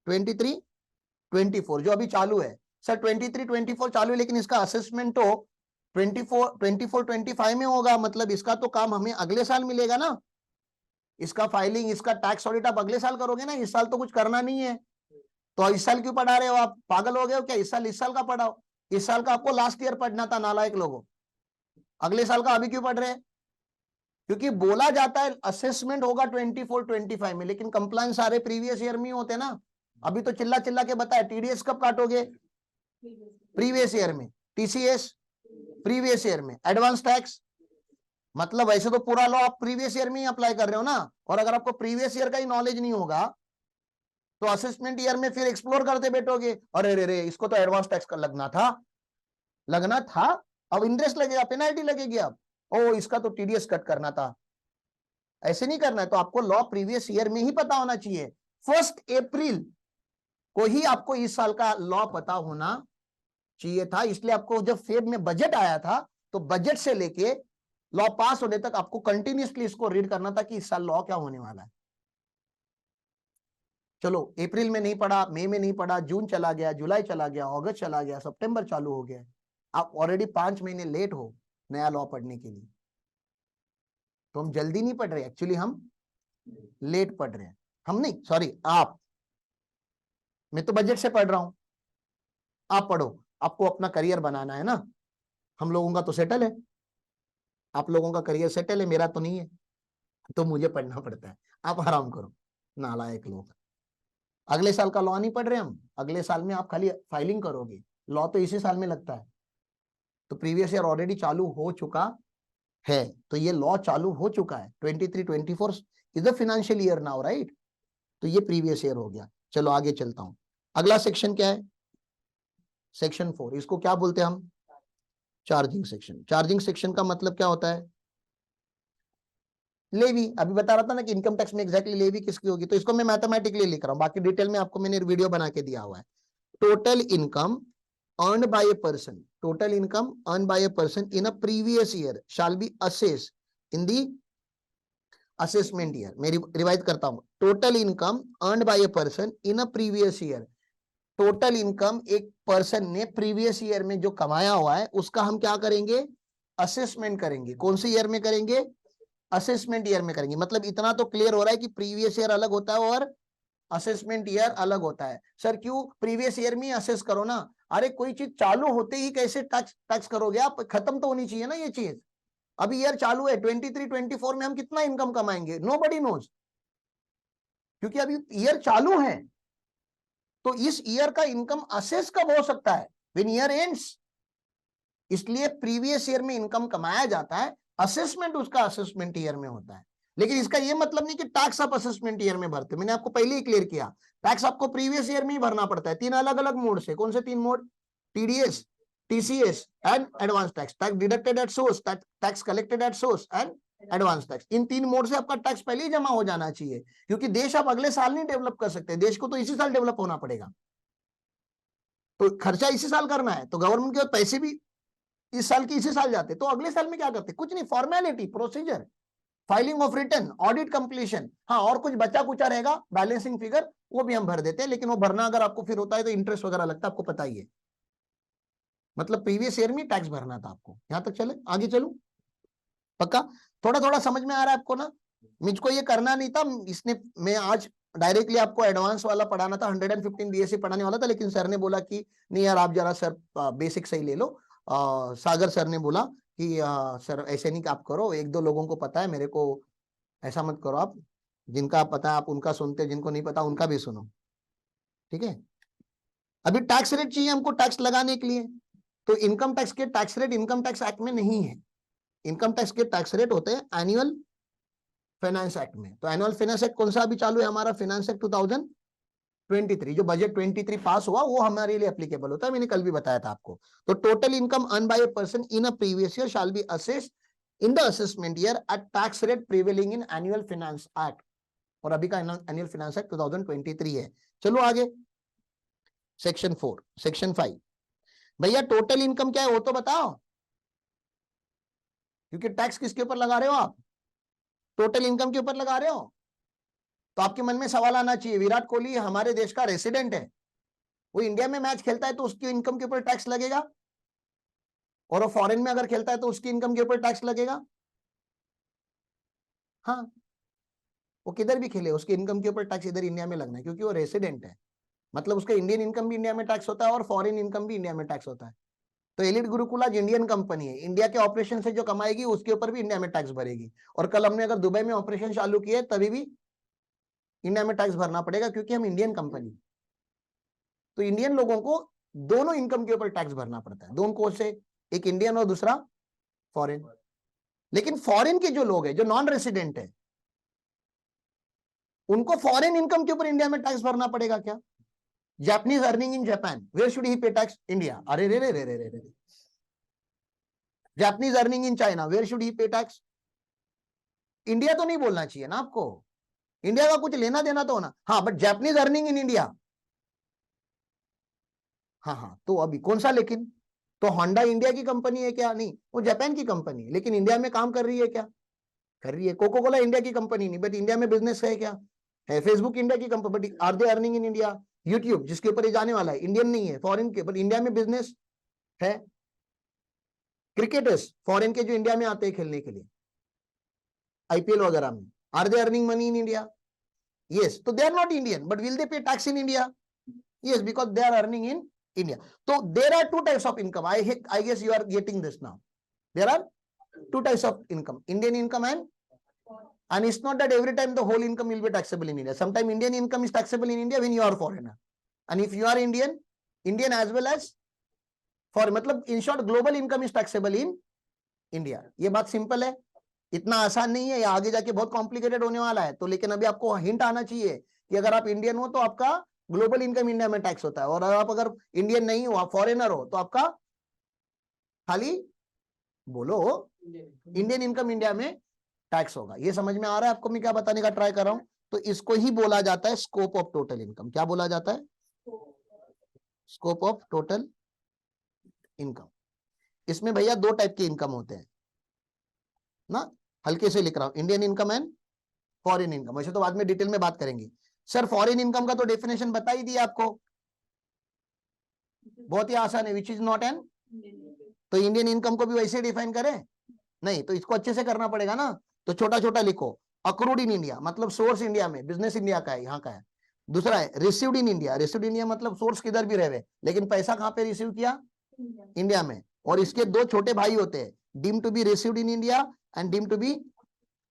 23-24 जो अभी चालू है। सर 23-24 चालू है, लेकिन इसका असेसमेंट तो 24-25 में होगा, मतलब इसका तो काम हमें अगले साल मिलेगा ना। इसका फाइलिंग, इसका टैक्स ऑडिट आप अगले साल करोगे ना, इस साल तो कुछ करना नहीं है। तो इस साल क्यों पढ़ा रहे हो आप? पागल हो गए हो क्या? इस साल का पढ़ाओ। इस साल का आपको लास्ट ईयर पढ़ना था, नालायक लोगों। अगले साल का अभी क्यों पढ़ रहे हैं? क्योंकि बोला जाता है असेसमेंट होगा 24-25 में, लेकिन कंप्लायंस सारे प्रीवियस ईयर में होते ना। अभी तो चिल्ला चिल्ला के बताया, TDS कब काटोगे? प्रीवियस ईयर में। TCS प्रीवियस ईयर में। एडवांस टैक्स, मतलब वैसे तो पूरा लॉ आप प्रीवियस ईयर में ही अप्लाई कर रहे हो ना, और अगर आपको प्रीवियस ईयर का ही नॉलेज नहीं होगा तो असेसमेंट ईयर में फिर एक्सप्लोर करते बैठोगे, अरे रे रे इसको तो एडवांस टैक्स का लगना था, अब इंटरेस्ट लगेगा, पेनाल्टी लगेगी, अब ओ इसका तो TDS कट करना था। ऐसे नहीं करना है, तो आपको लॉ प्रीवियस ईयर में ही पता होना चाहिए। 1 अप्रैल को ही आपको इस साल का लॉ पता होना चाहिए था। इसलिए आपको जब फेब में बजट आया था, तो बजट से लेके लॉ पास होने तक आपको कंटिन्यूसली इसको रीड करना था कि इस साल लॉ क्या होने वाला है। चलो अप्रैल में नहीं पढ़ा, मई में नहीं पढ़ा, जून चला गया, जुलाई चला गया, अगस्त चला गया, सितंबर चालू हो गया, आप ऑलरेडी 5 महीने लेट हो नया लॉ पढ़ने के लिए। तो हम जल्दी नहीं पढ़ रहे, एक्चुअली हम लेट पढ़ रहे हैं। हम नहीं, सॉरी आप, मैं तो बजट से पढ़ रहा हूं, आप पढ़ो, आपको अपना करियर बनाना है ना। हम लोगों का तो सेटल है, आप लोगों का करियर सेटल है, मेरा तो नहीं है, तो मुझे पढ़ना पड़ता है। आप आराम करो, नालायक लोग। अगले साल का लॉ नहीं पढ़ रहे हम, अगले साल में आप खाली फाइलिंग करोगे, लॉ तो इसी साल में लगता है। तो प्रीवियस ईयर ऑलरेडी चालू हो चुका है, तो ये लॉ चालू हो चुका है। 23-24 is the financial year now, right. तो ये प्रीवियस ईयर हो गया। चलो आगे चलता हूं, अगला सेक्शन क्या है, सेक्शन 4। इसको क्या बोलते हैं हम, चार्जिंग सेक्शन। चार्जिंग सेक्शन का मतलब क्या होता है, लेवी। अभी बता रहा था ना कि इनकम टैक्स में एग्जैक्टली लेवी किसकी होगी, तो इसको मैं मैथमेटिकली लिख रहा हूं, बाकी डिटेल में आपको मैंने वीडियो बना के दिया हुआ है। Total income earned by a person, total income earned by a person in a previous year shall be assessed in the assessment year। मैं रिवाइज करता हूं, total income earned by a person in a previous year। Total income एक पर्सन ने प्रीवियस ईयर में जो कमाया हुआ है उसका हम क्या करेंगे, असेसमेंट करेंगे। कौन से ईयर में करेंगे, असेसमेंट ईयर में करेंगे। मतलब इतना तो क्लियर हो रहा है कि प्रीवियस ईयर अलग होता है और असेसमेंट ईयर अलग होता है। सर क्यों, प्रीवियस ईयर में असेस करो ना। अरे कोई चीज चालू होते ही कैसे टैक्स करोगे आप, खत्म तो होनी चाहिए ना ये चीज। अभी ईयर चालू है 23-24 में हम कितना इनकम कमाएंगे, नोबडी नोज, क्योंकि अभी ईयर चालू है। तो इस ईयर का इनकम असेस कब हो सकता है, व्हेन ईयर एंड्स। इसलिए प्रीवियस ईयर में इनकम कमाया जाता है, असेसमेंट उसका असेसमेंट ईयर में होता है। लेकिन इसका यह मतलब नहीं कि टैक्स आप असेसमेंट ईयर में भरते, मैंने आपको पहले ही क्लियर किया, टैक्स आपको प्रीवियस ईयर में ही भरना पड़ता है। 3 अलग अलग मोड से, कौन से 3 mode, TDS, TCS and advance tax. Tax deducted at source, tax collected at source and advance tax. In 3 mode से आपका टैक्स पहले ही जमा हो जाना चाहिए, क्योंकि देश आप अगले साल नहीं डेवलप कर सकते, देश को तो इसी साल डेवलप होना पड़ेगा। तो खर्चा इसी साल करना है, तो गवर्नमेंट के पैसे भी इस साल की इसी साल जाते, तो अगले साल में क्या करते, कुछ नहीं, formality, procedure, filing of return, audit completion. हाँ, और कुछ बचा कुचा रहेगा, बैलेंसिंग फिगर, वो भी हम भर देते हैं। लेकिन वो भरना अगर आपको फिर होता है तो इंटरेस्ट वगैरह लगता है, आपको पता ही है। मतलब प्रीवियस ईयर में टैक्स भरना था आपको। यहां तक चले, आगे चलूं, पक्का थोड़ा थोड़ा समझ में आ रहा है आपको ना। मुझको ये करना नहीं था, इसने मैं आज डायरेक्टली आपको एडवांस वाला पढ़ाना था, 115 बीएससी पढ़ाने वाला था, लेकिन सर ने बोला कि नहीं यार आप जरा सर बेसिक सही ले लो। सागर सर ने बोला कि सर ऐसे नहीं आप करो, 1-2 लोगों को पता है, मेरे को ऐसा मत करो आप, जिनका पता है आप उनका सुनते, जिनको नहीं पता उनका भी सुनो, ठीक है। अभी टैक्स रेट चाहिए हमको टैक्स लगाने के लिए, तो इनकम टैक्स के tax rate income tax act में नहीं है। इनकम टैक्स के टैक्स रेट होते हैं एनुअल फाइनेंस एक्ट में। तो एनुअल फाइनेंस एक्ट कौन सा अभी चालू है हमारा, फाइनेंस एक्ट 2023, जो बजट 23 पास हुआ वो हमारे लिए एप्लीकेबल होता है, मैंने कल भी बताया था आपको। तो total income earn by a person in a previous year shall be assessed in the assessment year at tax rate prevailing in annual finance act. और अभी का एनुअल फाइनेंस एक्ट 2023 है। चलो आगे, सेक्शन 4, सेक्शन 5। भैया टोटल इनकम क्या है वो तो बताओ, क्योंकि टैक्स किसके ऊपर लगा रहे हो आप, टोटल इनकम के ऊपर लगा रहे हो। तो आपके मन में सवाल आना चाहिए, विराट कोहली हमारे देश का रेसिडेंट है, वो इंडिया में मैच खेलता है तो उसकी इनकम के ऊपर टैक्स लगेगा, और वो फॉरेन में अगर खेलता है तो उसकी इनकम के ऊपर टैक्स लगेगा। हाँ, वो किधर भी खेले उसकी इनकम के ऊपर टैक्स इधर इंडिया में लगना है, क्योंकि वो रेसिडेंट है। मतलब उसका इंडियन इनकम भी इंडिया में टैक्स होता है और फॉरेन इनकम भी इंडिया में टैक्स होता है। तो एलिट गुरुकुल आज इंडियन कंपनी है, इंडिया के ऑपरेशन से जो कमाएगी उसके ऊपर भी इंडिया में टैक्स भरेगी। और कल हमने अगर दुबई में ऑपरेशन चालू किए तभी भी इंडिया में टैक्स भरना पड़ेगा, क्योंकि हम इंडियन कंपनी। तो इंडियन लोगों को दोनों इनकम के ऊपर टैक्स भरना पड़ता है, दोनों को से, एक इंडियन और दूसरा फॉरेन। लेकिन फॉरेन के जो लोग हैं जो नॉन रेसिडेंट है, उनको फॉरेन इनकम के ऊपर इंडिया में टैक्स भरना पड़ेगा क्या। Japanese earning in Japan, where should he pay tax, India. अरे रे रे रे रे रे रे। Japanese earning in China, where should he pay tax, India तो नहीं बोलना चाहिए ना आपको, इंडिया का कुछ लेना देना तो होना। हाँ, but Japanese earning in India, हाँ हाँ, तो अभी कौन सा, लेकिन तो होंडा इंडिया की कंपनी है क्या? नहीं, वो जापान की कंपनी है, लेकिन इंडिया में काम कर रही है क्या? कर रही है। कोको कोला इंडिया की कंपनी नहीं, बट इंडिया में बिजनेस है क्या? है। फेसबुक इंडिया की company, but are they earning in India? YouTube जिसके ऊपर ये जाने वाला है इंडियन नहीं है, फॉरेन के, बट इंडिया में बिजनेस है। क्रिकेटर्स फॉरेन के जो इंडिया में आते हैं खेलने के लिए आईपीएल वगैरह में, are they earning money in India? Yes. तो they are not Indian, but will they pay tax in India? Yes, because they are earning in India. So there are two types of income. I guess you are getting this now. There are two types of income: Indian income and it's not that every time the whole income will be taxable in India. Sometimes Indian income is taxable in India when you are foreigner, and if you are Indian as well as foreign. मतलब in short, global income is taxable in India. ये बात सिंपल है, इतना आसान नहीं है, ये आगे जाके बहुत कॉम्प्लिकेटेड होने वाला है। तो लेकिन अभी आपको हिंट आना चाहिए कि अगर आप इंडियन हो तो आपका ग्लोबल इनकम इंडिया में टैक्स होता है, और आप अगर इंडियन नहीं हो, आप फॉरेनर हो, तो आपका खाली बोलो इंडियन इनकम इंडिया में टैक्स होगा। ये समझ में आ रहा है आपको मैं क्या बताने का ट्राई कर रहा हूं? तो इसको ही बोला जाता है स्कोप ऑफ टोटल इनकम। क्या बोला जाता है? Scope of total income. इसमें भैया दो टाइप के इनकम होते हैं ना, हल्के से लिख रहा हूं, Indian income and foreign income. वैसे तो बाद में डिटेल में बात करेंगे। सर फॉरेन इनकम का तो डेफिनेशन बता ही दिया आपको, बहुत ही आसान है, विच इज नॉट एन। तो इंडियन इनकम को भी वैसे डिफाइन करें? नहीं, तो इसको अच्छे से करना पड़ेगा ना। तो छोटा छोटा लिखो, अक्रूड इन इंडिया मतलब सोर्स इंडिया में, बिजनेस इंडिया का है, यहाँ का है। दूसरा है received in India. Received India मतलब सोर्स किधर भी रहे, लेकिन पैसा कहां पे रिसीव किया? इंडिया में। और इसके दो छोटे भाई होते हैं, deem to be received in India and deem to be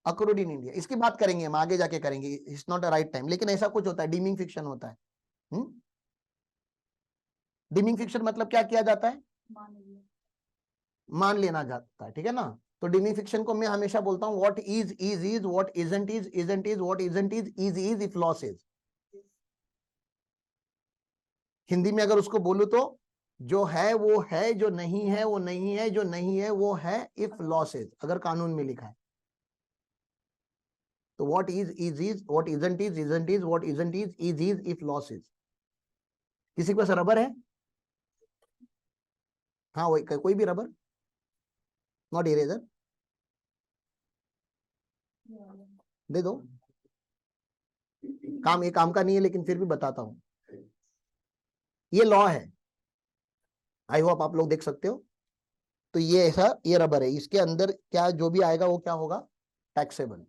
accrued in India. इसकी बात करेंगे हम आगे जाके करेंगे, it's not a right time, लेकिन ऐसा कुछ होता है, डीमिंग फिक्शन होता है। डीमिंग फिक्शन मतलब क्या किया जाता है? मान लेना जाता है, ठीक है ना। तो डीमिंग फिक्शन को मैं हमेशा बोलता हूं what is, what isn't is, what isn't is if loss is. Hindi में अगर उसको बोलूं तो जो है वो है, जो नहीं है वो नहीं है, जो नहीं है वो है इफ लॉस इज, अगर कानून में लिखा है तो what is, what isn't is, what isn't is if loss is. किसी के पास रबर है? हाँ, वही कोई भी रबर, नॉट इरेजर, दे दो। काम ये काम का नहीं है, लेकिन फिर भी बताता हूं, ये लॉ है, आई होप आप लोग देख सकते हो। तो ये ऐसा, ये रबर है, इसके अंदर क्या जो भी आएगा वो क्या होगा? टैक्सेबल।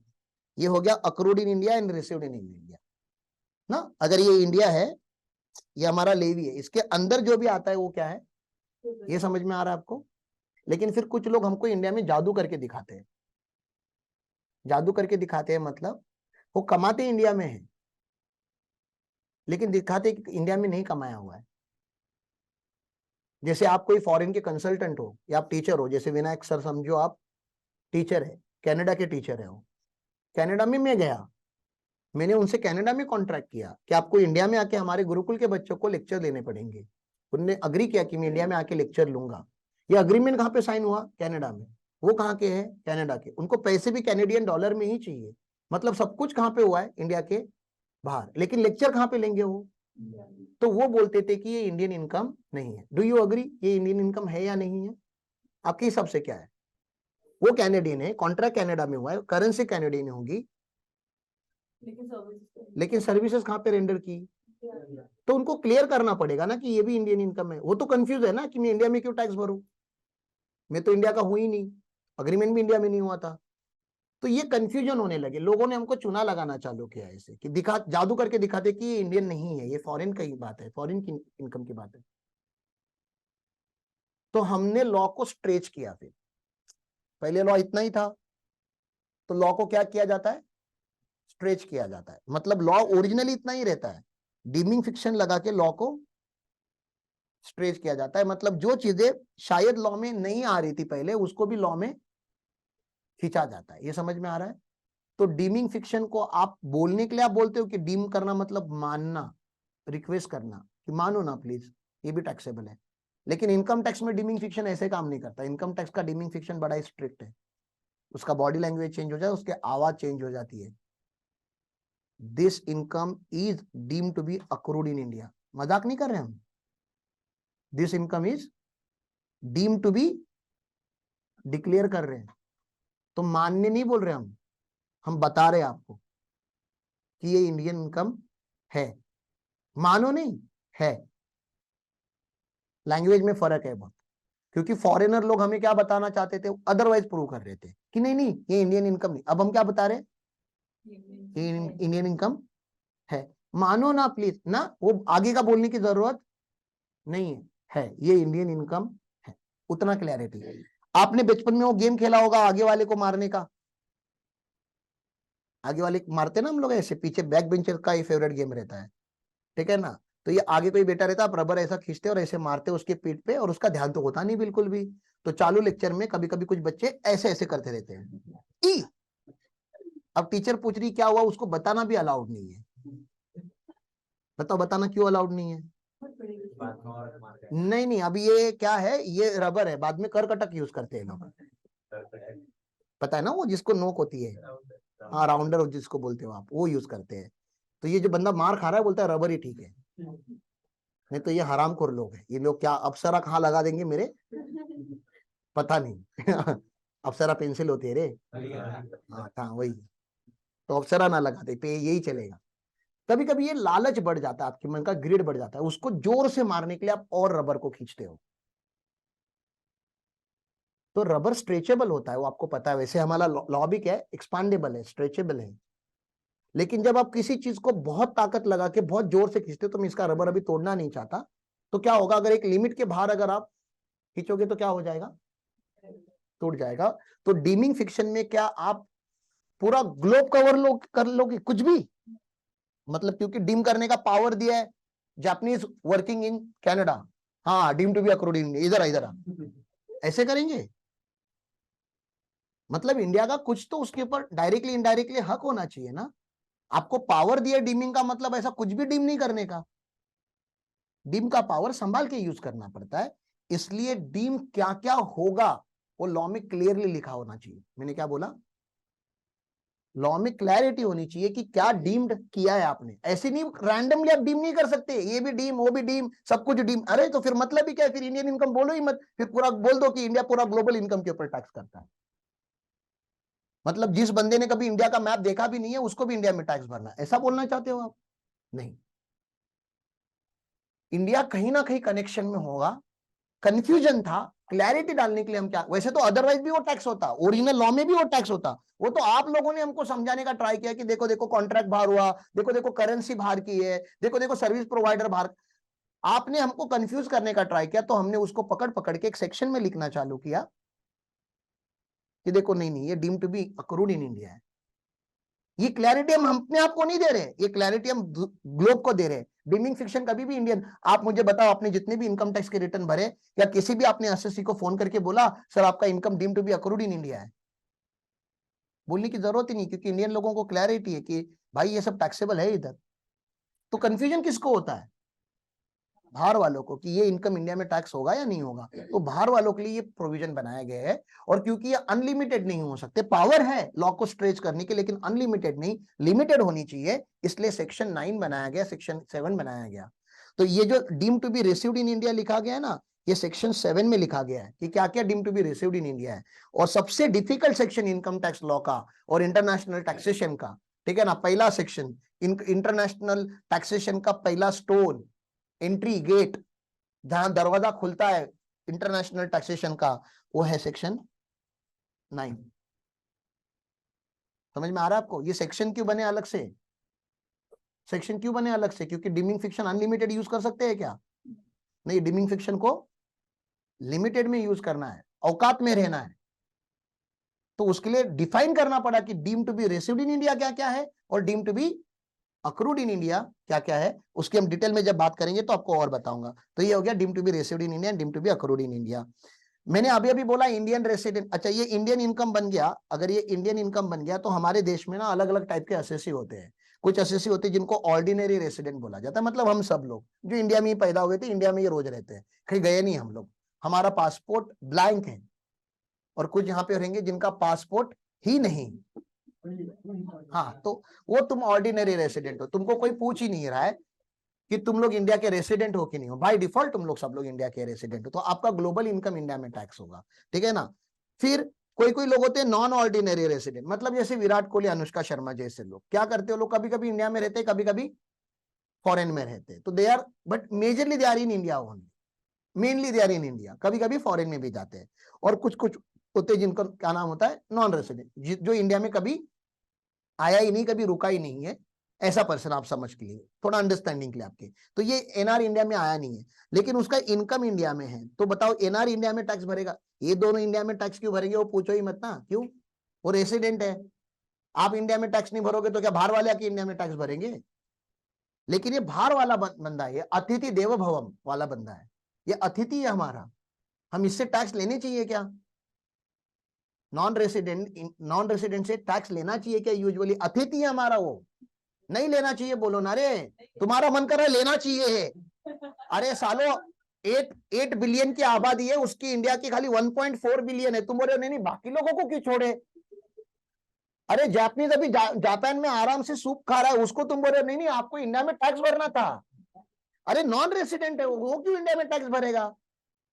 ये हो गया accrued in India and received in India ना। अगर ये इंडिया है, ये हमारा लेवी है, इसके अंदर जो भी आता है वो क्या है? ये समझ में आ रहा है आपको? लेकिन फिर कुछ लोग हमको इंडिया में जादू करके दिखाते हैं। जादू करके दिखाते हैं मतलब वो कमाते इंडिया में है, लेकिन दिखाते कि इंडिया में नहीं कमाया हुआ है। जैसे आप कोई फॉरेन के कंसल्टेंट हो या आप टीचर हो, जैसे विनायक सर समझो आप टीचर है, कनाडा के टीचर है वो। कनाडा में मैं गया, मैंने उनसे कनाडा में कॉन्ट्रैक्ट किया कि आपको इंडिया में आके हमारे गुरुकुल के बच्चों को लेक्चर लेने पड़ेंगे। उन्होंने अग्री किया कि मैं इंडिया में आके लेक्चर लूंगा। ये अग्रीमेंट कहाँ पे साइन हुआ? कनाडा में। वो कहाँ के हैं? कनाडा के। उनको पैसे भी कैनेडियन डॉलर में ही चाहिए, मतलब सब कुछ कहाँ पे हुआ है? इंडिया के बाहर। लेकिन लेक्चर कहाँ पे लेंगे वो? तो वो बोलते थे कि ये इंडियन इनकम नहीं है। Do you agree? ये इंडियन इनकम है या नहीं है? आपके हिसाब से क्या है? वो कैनेडियन है, कॉन्ट्रैक्ट कनाडा में हुआ है, करेंसी कैनेडियन होगी, लेकिन सर्विसेज कहाँ पे रेंडर की? तो उनको क्लियर करना पड़ेगा ना कि ये भी इंडियन इनकम है। वो तो कंफ्यूज है ना कि मैं इंडिया में क्यों टैक्स भरूं, मैं तो इंडिया का हूं ही नहीं, अग्रीमेंट भी इंडिया में नहीं हुआ था। तो ये कंफ्यूजन होने लगे, लोगों ने हमको चुना लगाना चालू किया ऐसे कि दिखा, जादू करके दिखाते कि ये इंडियन नहीं है, ये फॉरेन की बात है, फॉरेन की इनकम की बात है। तो हमने लॉ को स्ट्रेच किया। फिर पहले लॉ इतना ही था, तो लॉ को क्या किया जाता है? स्ट्रेच किया जाता है। मतलब लॉ ओरिजिनली इतना ही रहता है, डीमिंग फिक्शन लगा के लॉ को स्ट्रेच किया जाता है। मतलब जो चीजें शायद लॉ में नहीं आ रही थी पहले, उसको भी लॉ में खींचा जाता है। ये समझ में आ रहा है? तो डीमिंग फिक्शन को आप बोलने के लिए आप बोलते हो कि डीम करना मतलब मानना, रिक्वेस्ट करना कि मानो ना प्लीज, ये भी टैक्सेबल है। लेकिन इनकम टैक्स में डीमिंग फिक्शन ऐसे काम नहीं करता। इनकम टैक्स का डीमिंग फिक्शन बड़ा स्ट्रिक्ट है, उसका बॉडी लैंग्वेज चेंज हो जाए, उसके आवाज चेंज हो जाती है। This income is deem to be accrued in India. मजाक नहीं कर रहे हम, this income is deem to be declare कर रहे हैं, तो मानने नहीं बोल रहे हम बता रहे हैं आपको कि ये इंडियन इनकम है, मानो नहीं है। लैंग्वेज में फर्क है बहुत, क्योंकि फॉरेनर लोग हमें क्या बताना चाहते थे, अदरवाइज प्रूव कर रहे थे कि नहीं नहीं ये इंडियन इनकम नहीं। अब हम क्या बता रहे हैं, ये इंडियन इनकम है, मानो ना प्लीज ना, वो आगे का बोलने की जरूरत नहीं है ये इंडियन इनकम है, उतना क्लैरिटी है। आपने बचपन में वो गेम खेला होगा आगे वाले को मारने का, आगे वाले मारते ना हम लोग ऐसे पीछे, बैक बेंचर का ये फेवरेट गेम रहता है, ठीक है ना। तो ये आगे कोई बेटा रहता, आप रबर ऐसा खींचते और ऐसे मारते उसके पीठ पे, और उसका ध्यान तो होता नहीं बिल्कुल भी। तो चालू लेक्चर में कभी कभी कुछ बच्चे ऐसे ऐसे करते रहते हैं ई। अब टीचर पूछ रही क्या हुआ, उसको बताना भी अलाउड नहीं है। बताओ बताना क्यों अलाउड नहीं है? नहीं नहीं, अभी ये क्या है, ये रबर है, बाद में करकटक यूज करते हैं लोग, पता है ना, वो जिसको नोक होती है, हाँ राउंडर जिसको बोलते हो आप, वो यूज करते हैं। तो ये जो बंदा मार खा रहा है बोलता है रबर ही ठीक है, नहीं तो ये हरामखोर लोग हैं, ये लोग क्या अप्सरा कहाँ लगा देंगे मेरे, पता नहीं अप्सरा पेंसिल होती है रे, हाँ वही, तो अप्सरा ना लगाते पे यही चलेगा। कभी कभी ये लालच बढ़ जाता है, आपके मन का ग्रिड बढ़ जाता है, उसको जोर से मारने के लिए आप और रबर को खींचते हो। तो रबर स्ट्रेचेबल होता है, वो आपको पता है, वैसे हमारा लॉ भी क्या है, एक्सपांडेबल है, स्ट्रेचेबल है। लेकिन जब आप किसी चीज को बहुत ताकत लगा के बहुत जोर से खींचते हो, तो मैं इसका रबर अभी तोड़ना नहीं चाहता, तो क्या होगा, अगर एक लिमिट के बाहर अगर आप खींचोगे तो क्या हो जाएगा, टूट जाएगा। तो डीमिंग फिक्शन में क्या आप पूरा ग्लोब कवर कर लोगे कुछ भी, मतलब क्योंकि डीम करने का पावर दिया है जापानीज वर्किंग इन कनाडा, हाँ डीम टू बी अक्रूड इन, इधर इधर ऐसे करेंगे। मतलब इंडिया का कुछ तो उसके ऊपर डायरेक्टली इनडायरेक्टली हक होना चाहिए ना। आपको पावर दिया डीमिंग का मतलब ऐसा कुछ भी डीम नहीं करने का, डीम का पावर संभाल के यूज करना पड़ता है। इसलिए डीम क्या क्या होगा वो लॉ में क्लियरली लिखा होना चाहिए। मैंने क्या बोला, लॉ में क्लैरिटी होनी चाहिए कि क्या डीम्ड किया है आपने, ऐसे नहीं रैंडमली आप डीम नहीं कर सकते, ये भी डीम वो भी डीम सब कुछ डीम, अरे तो फिर मतलब ही क्या है, फिर इंडियन इनकम बोलो ही मत, फिर पूरा बोल दो कि इंडिया पूरा ग्लोबल इनकम के ऊपर टैक्स करता है। मतलब जिस बंदे ने कभी इंडिया का मैप देखा भी नहीं है उसको भी इंडिया में टैक्स भरना है, ऐसा बोलना चाहते हो आप? नहीं, इंडिया कहीं ना कहीं कनेक्शन में होगा, कंफ्यूजन था, क्लैरिटी डालने के लिए हम क्या, वैसे तो अदरवाइज भी वो टैक्स होता, ओरिजिनल लॉ में भी वो टैक्स होता, वो तो आप लोगों ने हमको समझाने का ट्राई किया कि देखो देखो कॉन्ट्रैक्ट बाहर हुआ, देखो देखो करेंसी बाहर की है, देखो देखो सर्विस प्रोवाइडर बाहर, आपने हमको कंफ्यूज करने का ट्राई किया, तो हमने उसको पकड़ पकड़ के एक सेक्शन में लिखना चालू किया कि देखो नहीं नहीं ये deem to be accrued in India है। ये क्लैरिटी हम अपने आप को नहीं दे रहे, ये क्लैरिटी हम ग्लोब को दे रहे हैं। डीमिंग फिक्शन कभी भी इंडियन, आप मुझे बताओ आपने जितने भी इनकम टैक्स के रिटर्न भरे, या किसी भी आपने एसएससी को फोन करके बोला सर आपका income deem to be accrued in India है, बोलने की जरूरत ही नहीं, क्योंकि इंडियन लोगों को क्लैरिटी है कि भाई ये सब टैक्सेबल है इधर। तो कंफ्यूजन किसको होता है, बाहर वालों को, कि ये इनकम इंडिया में टैक्स होगा या नहीं होगा। तो बाहर वालों के लिए ये प्रोविजन बनाया गया है, और क्योंकि ये अनलिमिटेड नहीं हो सकते, पावर है लॉ को स्ट्रेच करने की लेकिन अनलिमिटेड नहीं, लिमिटेड होनी चाहिए, इसलिए सेक्शन 9 बनाया गया, सेक्शन 7 बनाया गया। तो ये जो deem to be received in India लिखा गया है ना, ये सेक्शन 7 में लिखा गया है कि क्या क्या deem to be received in India है। और सबसे difficult section income tax law का और इंटरनेशनल टैक्सेशन का, ठीक है ना, पहला सेक्शन इंटरनेशनल टैक्सेशन का पहला स्टोन, एंट्री गेट, जहां दरवाजा खुलता है इंटरनेशनल टैक्सेशन का, वो है सेक्शन 9। समझ में आ रहा है आपको, ये सेक्शन क्यों बने अलग से, सेक्शन क्यों बने अलग से, क्योंकि डीमिंग फिक्शन अनलिमिटेड यूज कर सकते हैं क्या, नहीं, डीमिंग फिक्शन को लिमिटेड में यूज करना है, औकात में रहना है। तो उसके लिए डिफाइन करना पड़ा कि deem to be received in India क्या क्या है, और deem to be accrued in India क्या क्या है। उसकी हम डिटेल में जब बात करेंगे तो आपको और बताऊंगा। तो ये हो गया deem to be received in India, deem to be accrued in India. मैंने अभी अभी बोला इंडियन रेसिडेंट, अच्छा ये इंडियन इनकम बन गया, अगर ये इंडियन इनकम बन गया तो हमारे देश में ना अलग अलग टाइप के एसएससी होते हैं। कुछ एसएससी होते हैं जिनको ऑर्डिनरी रेसिडेंट बोला जाता है, मतलब हम सब लोग जो इंडिया में ही पैदा हुए थे, इंडिया में ही रोज रहते हैं, कहीं गए नहीं हम लोग, हमारा पासपोर्ट ब्लैंक है। और कुछ यहाँ पे रहेंगे जिनका पासपोर्ट ही नहीं, हाँ, तो वो तुम ऑर्डिनरी रेसिडेंट हो, तुमको कोई पूछ ही नहीं रहा है कि तुम लोग इंडिया के रेसिडेंट हो कि नहीं हो, बाय डिफॉल्ट तुम लोग सब लोग इंडिया के रेसिडेंट हो, तो आपका ग्लोबल इनकम इंडिया में टैक्स होगा, ठीक है ना। फिर कोई कोई लोग होते हैं नॉन ऑर्डिनरी रेसिडेंट, मतलब जैसे विराट कोहली, अनुष्का शर्मा जैसे लोग क्या करते हो, लोग कभी कभी इंडिया में रहते हैं, कभी कभी फॉरेन में रहते हैं, तो they are, but majorly they are in India only, mainly they are in India, कभी कभी फॉरेन में भी जाते हैं। और कुछ कुछ होते हैं जिनका क्या नाम होता है, नॉन रेसिडेंट, जो इंडिया में कभी आया ही नहीं, कभी रुका ही नहीं है, ऐसा पर्सन आप समझ के लिए, थोड़ा अंडरस्टैंडिंग के लिए आपके। तो ये एनआर इंडिया में आया नहीं है, लेकिन उसका इनकम इंडिया में है, तो बताओ एनआर इंडिया में टैक्स भरेगा? ये दोनों इंडिया में टैक्स क्यों भरेंगे, वो पूछो ही मत ना, क्यों? वो रेसिडेंट है। आप इंडिया में टैक्स नहीं भरोगे तो क्या बाहर वाले आके इंडिया में टैक्स भरेंगे? लेकिन ये बाहर वाला बंदा है, ये अतिथि देवो भवम वाला बंदा है, ये अतिथि है हमारा, हम इससे टैक्स लेने चाहिए क्या? नॉन रेसिडेंट से टैक्स लेना चाहिए क्या? यूजुअली अतिथि है हमारा, वो नहीं लेना चाहिए, बोलो ना रे, तुम्हारा मन कर रहा है लेना चाहिए। अरे सालो 8 बिलियन की आबादी है उसकी, इंडिया की खाली 1.4 बिलियन है, तुम बोल रहे हो नहीं बाकी लोगों को क्यों छोड़े? अरे जापानीज अभी जापान में आराम से सूप खा रहा है, उसको तुम बोल रहे हो नहीं आपको इंडिया में टैक्स भरना था। अरे नॉन रेसिडेंट है वो क्यों इंडिया में टैक्स भरेगा?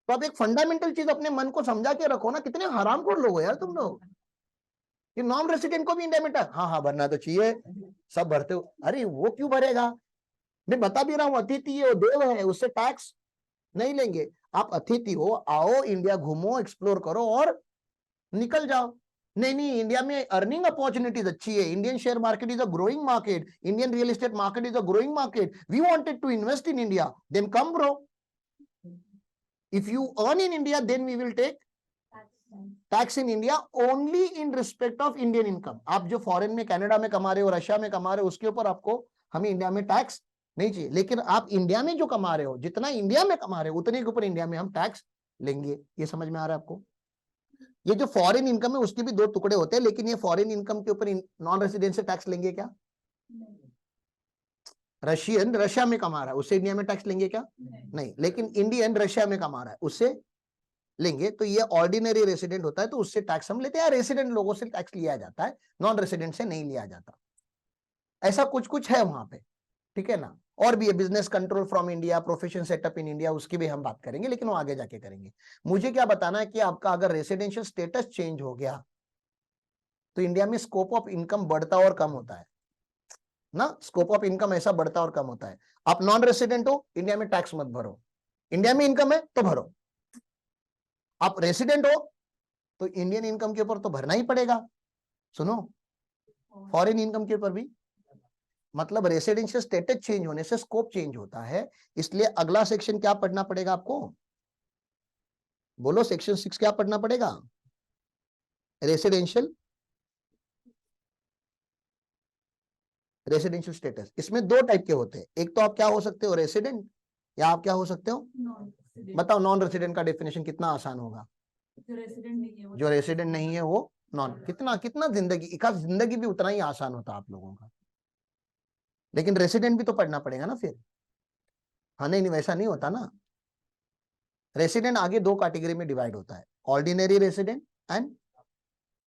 तो आप एक फंडामेंटल चीज अपने मन को समझा के रखो ना, कितने हरामखोर लोग हो यार तुम लोग, कि नॉन रेसिडेंट को भी इंडिया में टैक्स, हाँ हाँ भरना तो चाहिए, सब भरते हो। अरे वो क्यों भरेगा? मैं बता भी रहा हूँ, अतिथि है, वो देव है, उससे टैक्स नहीं लेंगे। आप अतिथि हो, आओ इंडिया घूमो, एक्सप्लोर करो और निकल जाओ। नहीं इंडिया में अर्निंग अपॉर्चुनिटीज अच्छी है, Indian share market is a growing market, Indian real estate market is a growing market, we wanted to invest in India, then come bro, if you earn in India then we will take tax in India only in respect of Indian income। आप जो फॉरेन में कनाडा में कमा रहे हो, रशिया में कमा रहे हो, उसके ऊपर आपको हमें इंडिया में टैक्स नहीं चाहिए, लेकिन आप इंडिया में जो कमा रहे हो, जितना इंडिया में कमा रहे हो उतने के ऊपर इंडिया में हम टैक्स लेंगे। ये समझ में आ रहा है आपको? ये जो फॉरेन इनकम है उसके भी दो टुकड़े होते हैं, लेकिन ये फॉरेन इनकम के ऊपर नॉन रेसिडेंट से टैक्स लेंगे क्या? रशियन रशिया में कमा रहा है, उससे इंडिया में टैक्स लेंगे क्या? नहीं, लेकिन इंडियन रशिया में कमा रहा है, उससे लेंगे। तो ये ऑर्डिनरी रेसिडेंट होता है, तो उससे टैक्स हम लेते हैं, रेसिडेंट लोगों से टैक्स लिया जाता है, नॉन रेसिडेंट से नहीं लिया जाता। ऐसा कुछ कुछ है वहां पे, ठीक है ना। और भी है, business control from India, profession setup in India, उसकी भी हम बात करेंगे, लेकिन वो आगे जाके करेंगे। मुझे क्या बताना है कि आपका अगर रेसिडेंशियल स्टेटस चेंज हो गया तो इंडिया में स्कोप ऑफ इनकम बढ़ता और कम होता है ना, स्कोप ऑफ इनकम ऐसा बढ़ता और कम होता है। आप नॉन रेसिडेंट हो, इंडिया में टैक्स मत भरो, इंडिया में इनकम है तो भरो। आप रेसिडेंट हो तो इंडियन इनकम के ऊपर तो भरना ही पड़ेगा, सुनो, फॉरेन इनकम के ऊपर भी। मतलब रेसिडेंशियल स्टेटस चेंज होने से स्कोप चेंज होता है, इसलिए अगला सेक्शन क्या पढ़ना पड़ेगा आपको? बोलो, सेक्शन 6 क्या पढ़ना पड़ेगा? Residential residential status. इसमें दो टाइप के होते हैं, एक तो आप क्या हो सकते हो, रेसिडेंट, या आप क्या हो सकते हो? बताओ नॉन रेसिडेंट का डेफिनेशन कितना आसान होगा? जो रेसिडेंट नहीं है वो नॉन। कितना कितना जिंदगी, एक जिंदगी भी उतना ही आसान होता आप लोगों का, लेकिन रेसिडेंट भी तो पढ़ना पड़ेगा ना फिर। हाँ नहीं वैसा नहीं होता ना, रेसिडेंट आगे दो कैटेगरी में डिवाइड होता है, ordinary resident and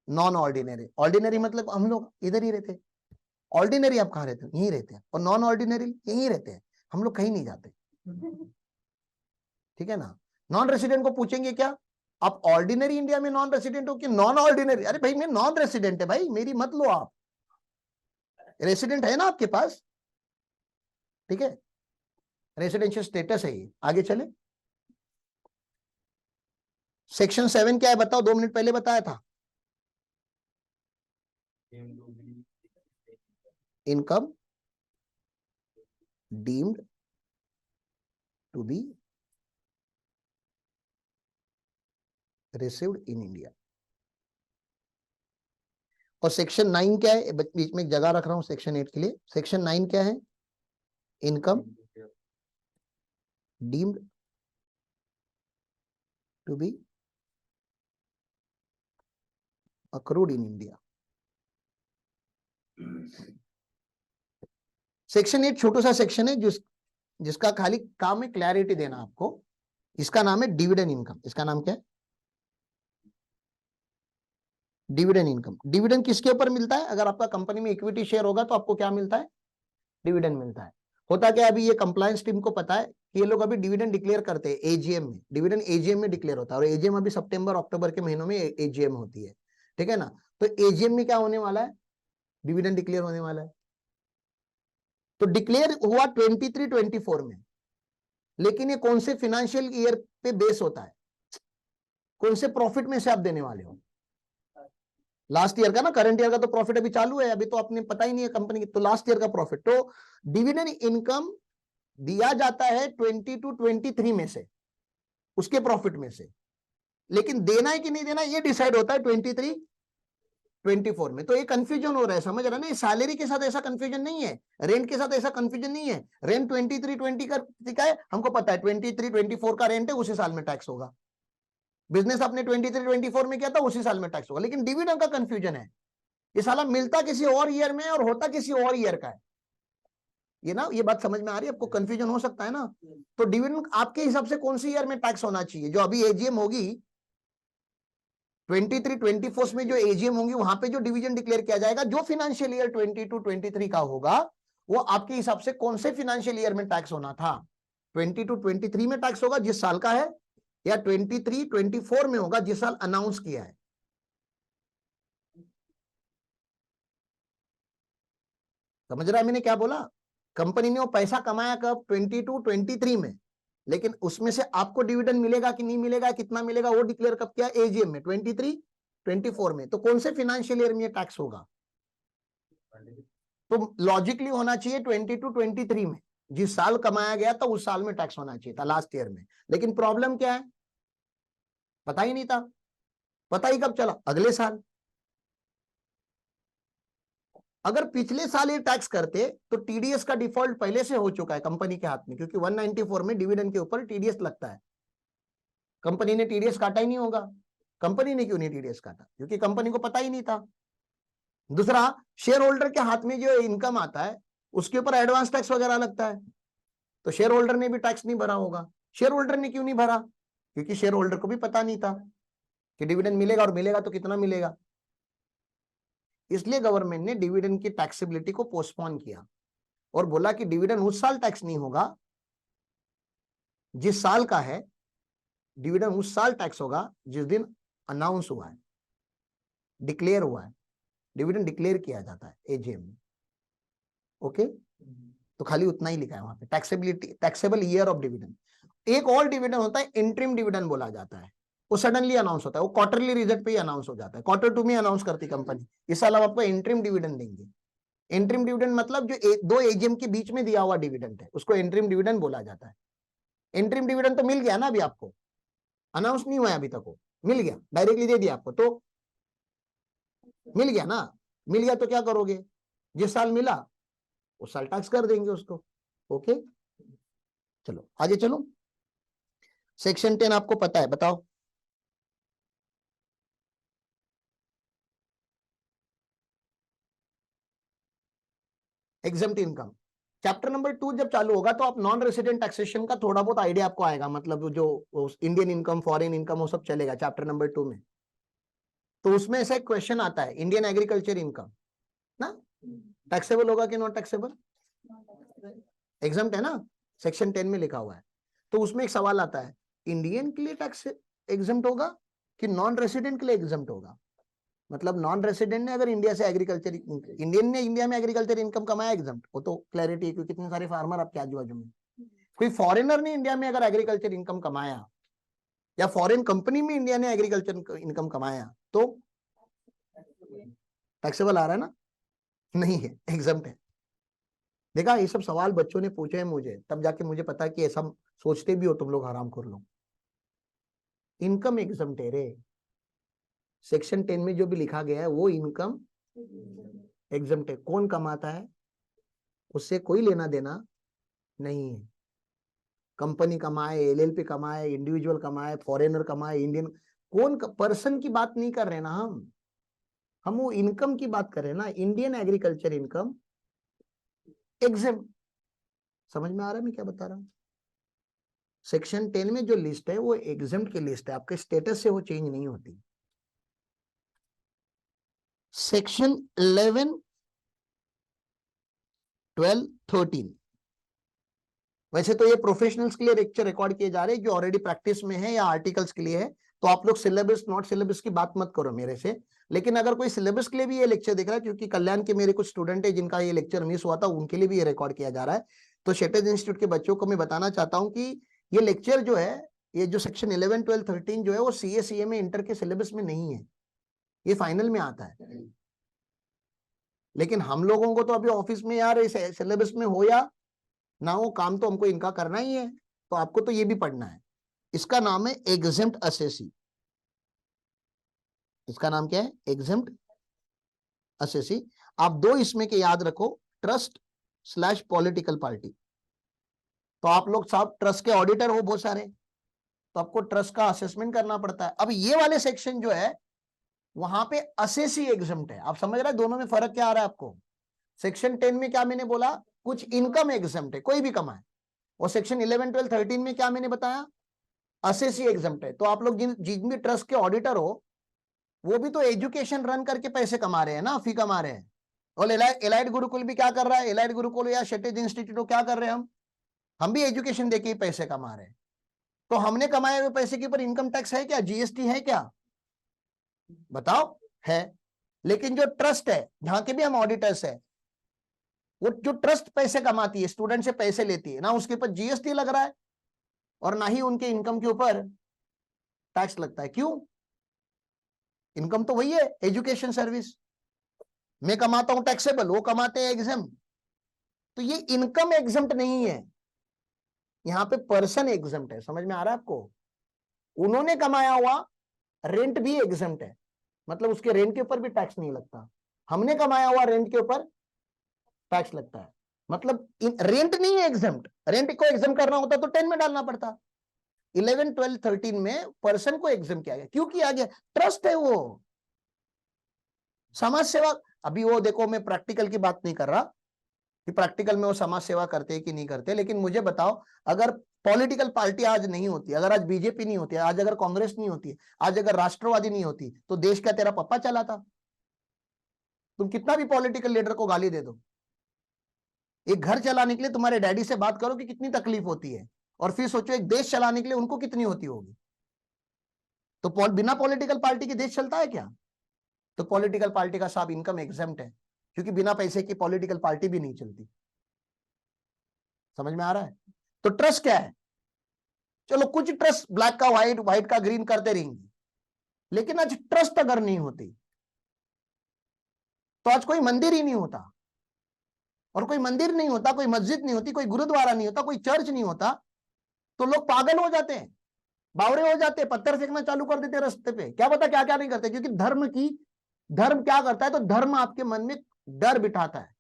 non ordinary. Ordinary मतलब हम लोग इधर ही रहते हैं, ऑर्डिनरी आप कहाँ रहते हो? यहीं रहते हैं, और नॉन ऑर्डिनरी यहीं रहते हैं, हम लोग कहीं नहीं जाते, ठीक है ना। नॉन रेसिडेंट को पूछेंगे क्या, आप ऑर्डिनरी इंडिया में नॉन रेसिडेंट हो कि नॉन ऑर्डिनरी? अरे भाई मैं नॉन रेसिडेंट है भाई, मेरी मत लो आप, रेसिडेंट है ना आपके पास, ठीक है, रेसिडेंशियल स्टेटस है ये। आगे चले, सेक्शन 7 क्या है बताओ, 2 मिनट पहले बताया था। Income deemed to be received in India. और सेक्शन 9 क्या है, बीच में एक जगह रख रहा हूं सेक्शन 8 के लिए। सेक्शन 9 क्या है? Income deemed to be accrued in India. Section 8 छोटा सा सेक्शन है जिसका खाली काम है क्लैरिटी देना आपको। इसका नाम है डिविडेंड इनकम। इसका नाम क्या है? Dividend income. डिविडेंड किसके ऊपर मिलता है? अगर आपका कंपनी में इक्विटी शेयर होगा तो आपको क्या मिलता है? डिविडेंड मिलता है। होता क्या, अभी ये कंप्लायंस टीम को पता है कि ये लोग अभी डिविडेंड डिक्लेयर करते हैं एजीएम में, डिविडेंड एजीएम में डिक्लेयर होता है, और एजीएम अभी सितंबर अक्टूबर के महीनों में एजीएम होती है, ठीक है ना। तो एजीएम में क्या होने वाला है, डिविडेंड डिक्लेयर होने वाला है। तो डिक्लेयर हुआ 23-24 में, लेकिन ये कौन से फाइनेंशियल ईयर पे बेस होता है, कौन से प्रॉफिट में से आप देने वाले हो, लास्ट ईयर का ना, करंट ईयर का तो प्रॉफिट अभी चालू है, अभी तो आपने पता ही नहीं है कंपनी की, तो लास्ट ईयर का प्रॉफिट। तो डिविडेंड इनकम दिया जाता है 22-23 में से, उसके प्रॉफिट में से, लेकिन देना है कि नहीं देना ये डिसाइड होता है 23-24 में। तो ये कंफ्यूजन हो रहा है, समझ रहा है ना, सैलरी के साथ ऐसा कंफ्यूजन नहीं है, रेंट के साथ ऐसा कंफ्यूजन नहीं है। रेंट 23-20 का है, हमको पता है 23-24 का रेंट है, उसी साल में टैक्स होगा। बिजनेस आपने 23-24 में किया था, उसी साल में टैक्स होगा। लेकिन डिविडेंड का कंफ्यूजन है, ये साला मिलता किसी और ईयर में और होता किसी और ईयर का है। ये ना, ये बात समझ में आ रही है आपको, कंफ्यूजन हो सकता है ना। तो डिविडेंड आपके हिसाब से कौन सी ईयर में टैक्स होना चाहिए, जो अभी एजीएम होगी 23-24 में जो एजीएम होंगी, वहां पे जो डिवीजन डिक्लेयर किया जाएगा, जो फाइनेंशियल ईयर 22-23 का होगा, वो आपके हिसाब से कौन से फाइनेंशियल ईयर में टैक्स होना था, 22-23 में टैक्स होगा जिस साल का है, या 23-24 में होगा जिस साल अनाउंस किया है। समझ रहा है मैंने क्या बोला, कंपनी ने वो पैसा कमाया कब, 22-23 में, लेकिन उसमें से आपको डिविडेंड मिलेगा कि नहीं मिलेगा, कितना मिलेगा, वो डिक्लेयर कब किया, एजीएम में 23-24 में। तो कौन से फाइनेंशियल ईयर में ये टैक्स होगा, तो लॉजिकली होना चाहिए 22-23 में, जिस साल कमाया गया था उस साल में टैक्स होना चाहिए था, लास्ट ईयर में। लेकिन प्रॉब्लम क्या है, पता ही नहीं था, पता ही कब चला, अगले साल। अगर पिछले साल ये टैक्स करते तो टीडीएस का डिफॉल्ट पहले से हो चुका है कंपनी के हाथ में, क्योंकि 194 में डिविडेंड के ऊपर टीडीएस लगता है। कंपनी ने टीडीएस काटा ही नहीं होगा। कंपनी ने क्यों नहीं टीडीएस काटा, क्योंकि कंपनी को पता ही नहीं था। दूसरा, शेयर होल्डर के हाथ में जो इनकम आता है उसके ऊपर एडवांस टैक्स वगैरह लगता है, तो शेयर होल्डर ने भी टैक्स नहीं भरा होगा। शेयर होल्डर ने क्यों नहीं भरा, क्योंकि शेयर होल्डर को भी पता नहीं था कि डिविडेंड मिलेगा, और मिलेगा तो कितना मिलेगा। इसलिए गवर्नमेंट ने डिविडेंड की टैक्सेबिलिटी को पोस्टपोन किया और बोला कि डिविडेंड उस साल टैक्स नहीं होगा जिस साल का है, डिविडेंड उस साल टैक्स होगा जिस दिन अनाउंस हुआ है, डिक्लेयर हुआ है, डिविडेंड डिक्लेयर किया जाता है एजीएम में। ओके, तो खाली उतना ही लिखा है वहां पे, taxability, taxable year of dividend. एक और डिविडेंड होता है, इंटरिम डिविडेंड बोला जाता है, वो सडनली अनाउंस होता है, वो क्वार्टरली रिजल्ट पे ही अनाउंस हो जाता है, Q2 में अनाउंस करती कंपनी, इस साल हम आपको इंटरिम डिविडेंड देंगे। इंटरिम डिविडेंड मतलब जो दो एजीएम के बीच में दिया हुआ डिविडेंड है, उसको इंटरिम डिविडेंड बोला जाता है। इंटरिम डिविडेंड तो मिल गया ना अभी आपको, अनाउंस नहीं हुआ है अभी तक, वो मिल गया, डायरेक्टली दे दिया आपको, तो मिल गया ना। मिल गया तो क्या करोगे, जिस साल मिला उस साल टैक्स कर देंगे उसको। ओके, चलो आगे चलो। सेक्शन 10 आपको पता है, बताओ। एग्जम्प्ट इनकम, चैप्टर नंबर 2 जब चालू होगा तो आप नॉन रेसिडेंट टैक्सेशन का थोड़ा बहुत आइडिया आपको आएगा, मतलब जो इंडियन इनकम, फॉरेन इनकम, वो सब चलेगा चैप्टर नंबर 2 में। तो उसमें ऐसा एक क्वेश्चन आता है, इंडियन एग्रीकल्चर इनकम ना टैक्सेबल होगा कि नॉन टैक्सेबल, एग्जम्प्ट है ना, सेक्शन 10 में लिखा हुआ है। तो उसमें एक सवाल आता है, इंडियन के लिए टैक्स एग्जम्प्ट होगा कि नॉन रेसिडेंट के लिए एग्जम्प्ट होगा। मतलब नॉन रेसिडेंट ने अगर इंडिया से एग्रीकल्चर, इंडियन ने इंडिया में एग्रीकल्चर इनकम कमाया, एग्जम्प्ट, वो तो क्लैरिटी है क्योंकि कितने सारे फार्मर आपके आजू बाजू में। कोई फॉरेनर ने इंडिया में अगर एग्रीकल्चर इनकम कमाया, या फॉरेन कंपनी में इंडिया ने एग्रीकल्चर इनकम कमाया, तो टैक्सेबल आ रहा है ना, नहीं है, एग्जम्प्ट है। देखा, ये सब सवाल बच्चों ने पूछे हैं मुझे, तब जाके मुझे पता कि ऐसा सोचते भी हो तुम लोग, हरामखोर लोग। इनकम एग्जम्प्ट है रे, सेक्शन 10 में जो भी लिखा गया है वो इनकम एग्जम्प्ट है। कौन कमाता है उससे कोई लेना देना नहीं है, कंपनी कमाए, एलएलपी कमाए, इंडिविजुअल कमाए, फॉरेनर कमाए, इंडियन, कौन पर्सन की बात नहीं कर रहे ना हम वो इनकम की बात कर रहे हैं ना, इंडियन एग्रीकल्चर इनकम एग्जम्प्ट। समझ में आ रहा है मैं क्या बता रहा हूं। सेक्शन 10 में जो लिस्ट है वो एग्जम्प्ट की लिस्ट है, आपके स्टेटस से वो चेंज नहीं होती। सेक्शन 11, 12, 13 वैसे तो ये प्रोफेशनल्स के लिए लेक्चर रिकॉर्ड किए जा रहे हैं जो ऑलरेडी प्रैक्टिस में है या आर्टिकल्स के लिए है, तो आप लोग सिलेबस नॉट सिलेबस की बात मत करो मेरे से। लेकिन अगर कोई सिलेबस के लिए भी ये लेक्चर देख रहा है, क्योंकि कल्याण के मेरे कुछ स्टूडेंट है जिनका ये लेक्चर मिस हुआ था, उनके लिए भी ये रिकॉर्ड किया जा रहा है, तो शेटेज इंस्टीट्यूट के बच्चों को मैं बताना चाहता हूँ कि ये लेक्चर जो है, ये जो सेक्शन 11, 12, 13 जो है वो CA में इंटर के सिलेबस में नहीं है, ये फाइनल में आता है। लेकिन हम लोगों को तो अभी ऑफिस में यार इस सिलेबस में हो या ना हो, काम तो हमको इनका करना ही है, तो आपको तो ये भी पढ़ना है। इसका नाम है एग्जेम्प्ट असेसी। इसका नाम क्या है? Exempt assessee. आप दो इसमें के याद रखो, ट्रस्ट/पॉलिटिकल पार्टी। तो आप लोग सब ट्रस्ट के ऑडिटर हो बहुत सारे, तो आपको ट्रस्ट का असेसमेंट करना पड़ता है। अब ये वाले सेक्शन जो है वहां पे असेसी एग्जेम्प्ट है। आप समझ रहे हैं दोनों में फर्क क्या आ रहा है आपको? सेक्शन 10 में क्या मैंने बोला, कुछ इनकम एग्जेम्प्ट है, कोई भी कमाए, और सेक्शन 11, 12, 13 में क्या मैंने बताया, असेसी एग्जेम्प्ट है। तो आप लोग जिन भी ट्रस्ट के ऑडिटर हो, वो भी तो एजुकेशन रन करके पैसे कमा रहे हैं ना, फी कमा रहे हैं। और एलाइड गुरुकुल भी क्या कर रहा है, एलाइड गुरुकुल या शेटेज इंस्टीट्यूट क्या कर रहे हैं, हम भी एजुकेशन देके ही पैसे कमा रहे हैं। तो हमने कमाए हुए पैसे के ऊपर इनकम टैक्स है क्या, जीएसटी है क्या? बताओ, है। लेकिन जो ट्रस्ट है, जहां के भी हम ऑडिटर्स है, वो जो ट्रस्ट पैसे कमाती है, स्टूडेंट से पैसे लेती है ना, उसके ऊपर जीएसटी लग रहा है और ना ही उनके इनकम के ऊपर टैक्स लगता है। क्यों? इनकम तो वही है, एजुकेशन सर्विस। मैं कमाता हूं टैक्सेबल, वो कमाते हैं एग्जाम। तो ये इनकम एग्जम्प्ट नहीं है, यहां पे पर्सन एग्जम्प्ट है। समझ में आ रहा है आपको? उन्होंने कमाया हुआ रेंट भी एग्जम्प्ट है, मतलब उसके रेंट के ऊपर भी टैक्स नहीं लगता। हमने कमाया हुआ रेंट के ऊपर टैक्स लगता है। मतलब रेंट नहीं है एग्जम्प्ट, रेंट को एग्जाम करना होता तो 10 में डालना पड़ता। 11, 12, 13 में पर्सन को एग्जाम किया गया। क्यों किया गया? ट्रस्ट है वो, समाज सेवा। अभी वो देखो, मैं प्रैक्टिकल की बात नहीं कर रहा कि प्रैक्टिकल में वो समाज सेवा करते हैं कि नहीं करते, लेकिन मुझे बताओ, अगर पॉलिटिकल पार्टी आज नहीं होती, अगर आज बीजेपी नहीं होती, आज अगर कांग्रेस नहीं होती, आज अगर राष्ट्रवादी नहीं होती, तो देश क्या तेरा पप्पा चलाता? तुम कितना भी पॉलिटिकल लीडर को गाली दे दो, एक घर चलाने के लिए तुम्हारे डैडी से बात करो कि कितनी तकलीफ होती है, और फिर सोचो एक देश चलाने के लिए उनको कितनी होती होगी। तो बिना पॉलिटिकल पार्टी के देश चलता है क्या? तो पॉलिटिकल पार्टी का साहब इनकम एग्जेम्प्ट है, क्योंकि बिना पैसे की पॉलिटिकल पार्टी भी नहीं चलती। समझ में आ रहा है? तो ट्रस्ट क्या है? चलो कुछ ट्रस्ट ब्लैक का व्हाइट, व्हाइट का ग्रीन करते रहेंगे, लेकिन आज ट्रस्ट अगर नहीं होती तो आज कोई मंदिर ही नहीं होता, और कोई मंदिर नहीं होता, कोई मस्जिद नहीं होती, कोई गुरुद्वारा नहीं होता, कोई चर्च नहीं होता, तो लोग पागल हो जाते हैं, बावरे हो जाते हैं, पत्थर फेंकना चालू कर देते हैं रास्ते पे, क्या पता क्या क्या नहीं करते। क्योंकि धर्म क्या करता है, तो धर्म आपके मन में डर बिठाता है।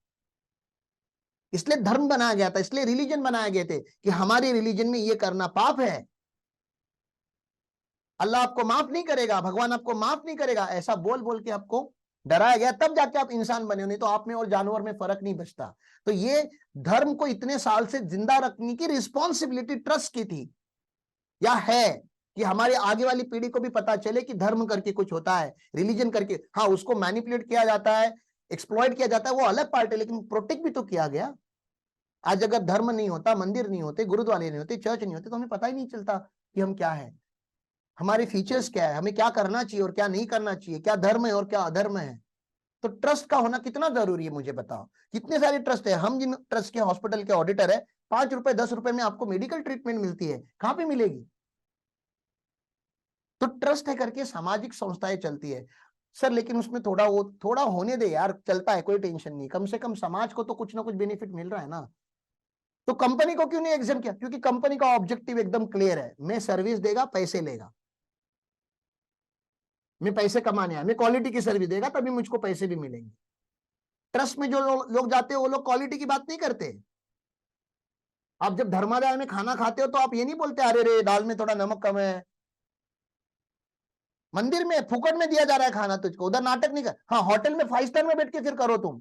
इसलिए धर्म बनाया गया था, इसलिए रिलीजन बनाए गए थे कि हमारे रिलीजन में ये करना पाप है, अल्लाह आपको माफ नहीं करेगा, भगवान आपको माफ नहीं करेगा, ऐसा बोल बोल के आपको डराया गया, तब जाके आप इंसान बने हो, नहीं तो आप में और जानवर में फर्क नहीं बचता। तो ये धर्म को इतने साल से जिंदा रखने की रिस्पॉन्सिबिलिटी ट्रस्ट की थी, या है, कि हमारे आगे वाली पीढ़ी को भी पता चले कि धर्म करके कुछ होता है, रिलीजन करके। हाँ, उसको मैनिपुलेट किया जाता है, एक्सप्लॉइट किया जाता है, वो अलग पार्ट है, लेकिन प्रोटेक्ट भी तो किया गया। आज अगर धर्म नहीं होता, मंदिर नहीं होते, गुरुद्वारे नहीं होते, चर्च नहीं होते, तो हमें पता ही नहीं चलता कि हम क्या है, हमारे फीचर्स क्या है, हमें क्या करना चाहिए और क्या नहीं करना चाहिए, क्या धर्म है और क्या अधर्म है। तो ट्रस्ट का होना कितना जरूरी है, मुझे बताओ। कितने सारे ट्रस्ट है, हम जिन ट्रस्ट के हॉस्पिटल के ऑडिटर है, 5 रुपए 10 रुपए में आपको मेडिकल ट्रीटमेंट मिलती है, कहां पे मिलेगी? तो ट्रस्ट है करके सामाजिक संस्थाएं चलती है सर, लेकिन उसमें थोड़ा होने दे यार, चलता है, कोई टेंशन नहीं, कम से कम समाज को तो कुछ ना कुछ बेनिफिट मिल रहा है ना। तो कंपनी को क्यों नहीं एग्जाम किया? क्योंकि कंपनी का ऑब्जेक्टिव एकदम क्लियर है, मैं सर्विस देगा, पैसे लेगा, मैं पैसे कमाने आया, मैं क्वालिटी की सर्विस देगा तभी मुझको पैसे भी मिलेंगे। ट्रस्ट में जो लोग जाते हैं वो लोग क्वालिटी की बात नहीं करते। आप जब धर्मादाय में खाना खाते हो तो आप ये नहीं बोलते अरे रे दाल में थोड़ा नमक कम है। मंदिर में फुकट में दिया जा रहा है खाना तुझको, उधर नाटक नहीं कर। हाँ, होटल में 5 स्टार में बैठ के फिर करो तुम,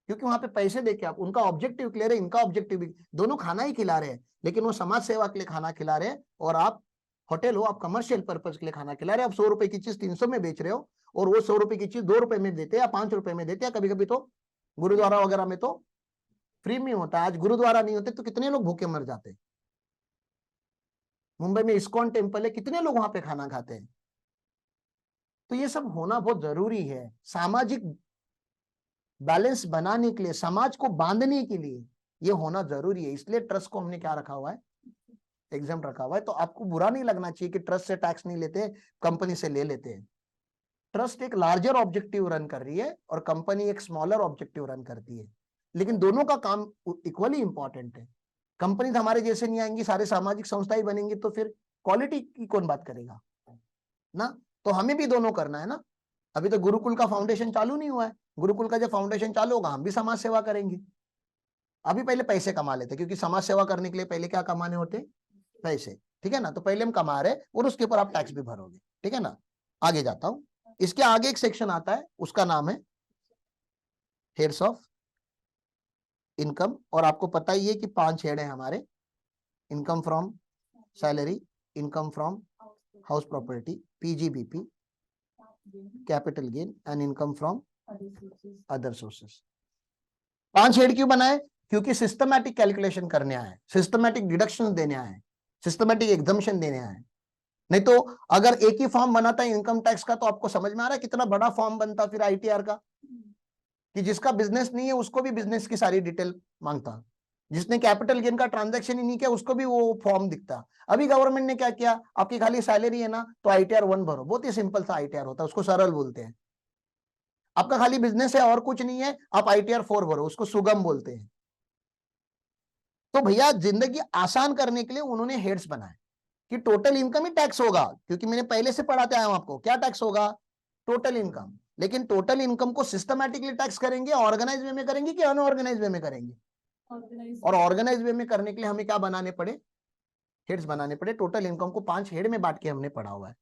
क्योंकि वहां पे पैसे देके आप, उनका ऑब्जेक्टिव क्लियर है, इनका ऑब्जेक्टिव भी, दोनों खाना ही खिला रहे हैं, लेकिन वो समाज सेवा के लिए खाना खिला रहे हैं, और आप होटल हो, आप कमर्शियल पर्पज के लिए खाना खिला रहे हैं। आप 100 रुपए की चीज 300 में बेच रहे हो, और वो 100 रुपए की चीज 2 रुपए में देते हैं या 5 रुपए में देते हैं, कभी कभी तो गुरुद्वारा वगैरह में तो फ्री में होता है। आज गुरुद्वारा नहीं होते तो कितने लोग भूखे मर जाते। मुंबई में इस्कॉन टेम्पल है, कितने लोग वहां पे खाना खाते हैं। तो ये सब होना बहुत जरूरी है। सामाजिक बैलेंस बनाने के लिए, समाज को बांधने के लिए ये होना जरूरी है। इसलिए ट्रस्ट को हमने क्या रखा हुआ है, एग्जाम रखा हुआ है। तो आपको बुरा नहीं लगना चाहिए कि ट्रस्ट से टैक्स नहीं लेते, कंपनी से ले लेते हैं। ट्रस्ट एक लार्जर ऑब्जेक्टिव रन कर रही है और कंपनी एक स्मॉलर ऑब्जेक्टिव रन करती है, लेकिन दोनों का काम इक्वली इंपॉर्टेंट है। कंपनी हमारे जैसे नहीं आएंगी, सारे सामाजिक संस्थाएं बनेंगी, तो फिर क्वालिटी की कौन बात करेगा ना। तो हमें भी दोनों करना है ना। अभी तो गुरुकुल का फाउंडेशन चालू नहीं हुआ है। गुरुकुल का जब फाउंडेशन चालू होगा हम भी समाज सेवा करेंगे। अभी पहले पैसे कमा लेते, क्योंकि समाज सेवा करने के लिए पहले क्या कमाने होते, पैसे। ठीक है ना, तो पहले हम कमा रहे और उसके ऊपर आप टैक्स भी भरोगे। ठीक है ना, आगे जाता हूं। इसके आगे एक सेक्शन आता है, उसका नाम है हेड्स ऑफ इनकम। और आपको पता ही है कि 5 हेड है हमारे। Income from salary, income from house property, PGBP, capital gain and income from other sources. 5 head क्यों बनाए, क्योंकि सिस्टमैटिक कैलकुलेशन करने आए, सिस्टमैटिक डिडक्शन देने आए, सिस्टमैटिक एग्जम्पशन देने आए। नहीं तो अगर एक ही फॉर्म बनाता है इनकम टैक्स का, तो आपको समझ में आ रहा है कितना बड़ा फॉर्म बनता फिर आईटीआर का, कि जिसका बिजनेस नहीं है उसको भी बिजनेस की सारी डिटेल मांगता, जिसने कैपिटल गेन का ट्रांजैक्शन ही नहीं किया उसको भी वो फॉर्म दिखता। अभी गवर्नमेंट ने क्या किया, आपकी खाली सैलरी है ना, तो आईटीआर 1 भरो। बहुत ही सिंपल सा आईटीआर होता है, उसको सरल बोलते हैं। आपका खाली बिजनेस है और कुछ नहीं है, आप आईटीआर 4 भरो, उसको सुगम बोलते हैं। तो भैया जिंदगी आसान करने के लिए उन्होंने हेड्स बनाए कि टोटल इनकम ही टैक्स होगा, क्योंकि मैंने पहले से पढ़ाते आया हूं आपको क्या टैक्स होगा, टोटल इनकम। लेकिन टोटल इनकम को सिस्टमैटिकली टैक्स करेंगे, ऑर्गेनाइज वे में करेंगे कि अनऑर्गेनाइज वे में करेंगे। और ऑर्गेनाइज वे में करने के लिए हमें क्या बनाने पड़े, हेड्स बनाने पड़े। टोटल इनकम को 5 हेड में बांट के हमने पढ़ा हुआ है।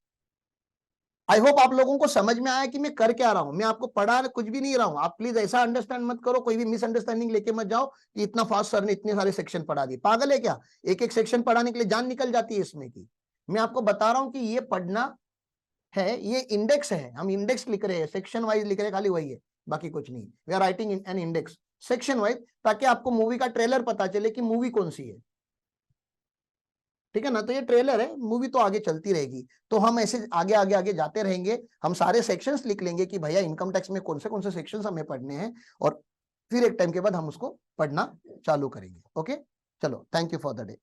आई होप आप लोगों को समझ में आया कि मैं कर क्या रहा हूं। मैं आपको पढ़ा कुछ भी नहीं रहा हूं। आप प्लीज ऐसा अंडरस्टैंड मत करो, कोई भी मिसअंडरस्टैंडिंग लेके मत जाओ कि इतना फास्ट सर ने इतने सारे सेक्शन पढ़ा दिए। पागल है क्या, एक एक सेक्शन पढ़ाने के लिए जान निकल जाती है इसमें की। मैं आपको बता रहा हूं कि ये पढ़ना है, ये इंडेक्स है। हम इंडेक्स लिख रहे हैं, सेक्शन वाइज लिख रहे हैं, खाली वही है, बाकी कुछ नहीं। We are writing an index section wise, ताकि आपको मूवी का ट्रेलर पता चले कि मूवी कौन सी है। ठीक है ना, तो ये ट्रेलर है, मूवी तो आगे चलती रहेगी। तो हम ऐसे आगे आगे आगे जाते रहेंगे। हम सारे सेक्शंस लिख लेंगे कि भैया इनकम टैक्स में कौन से सेक्शंस हमें पढ़ने हैं, और फिर एक टाइम के बाद हम उसको पढ़ना चालू करेंगे। ओके, चलो, thank you for the day.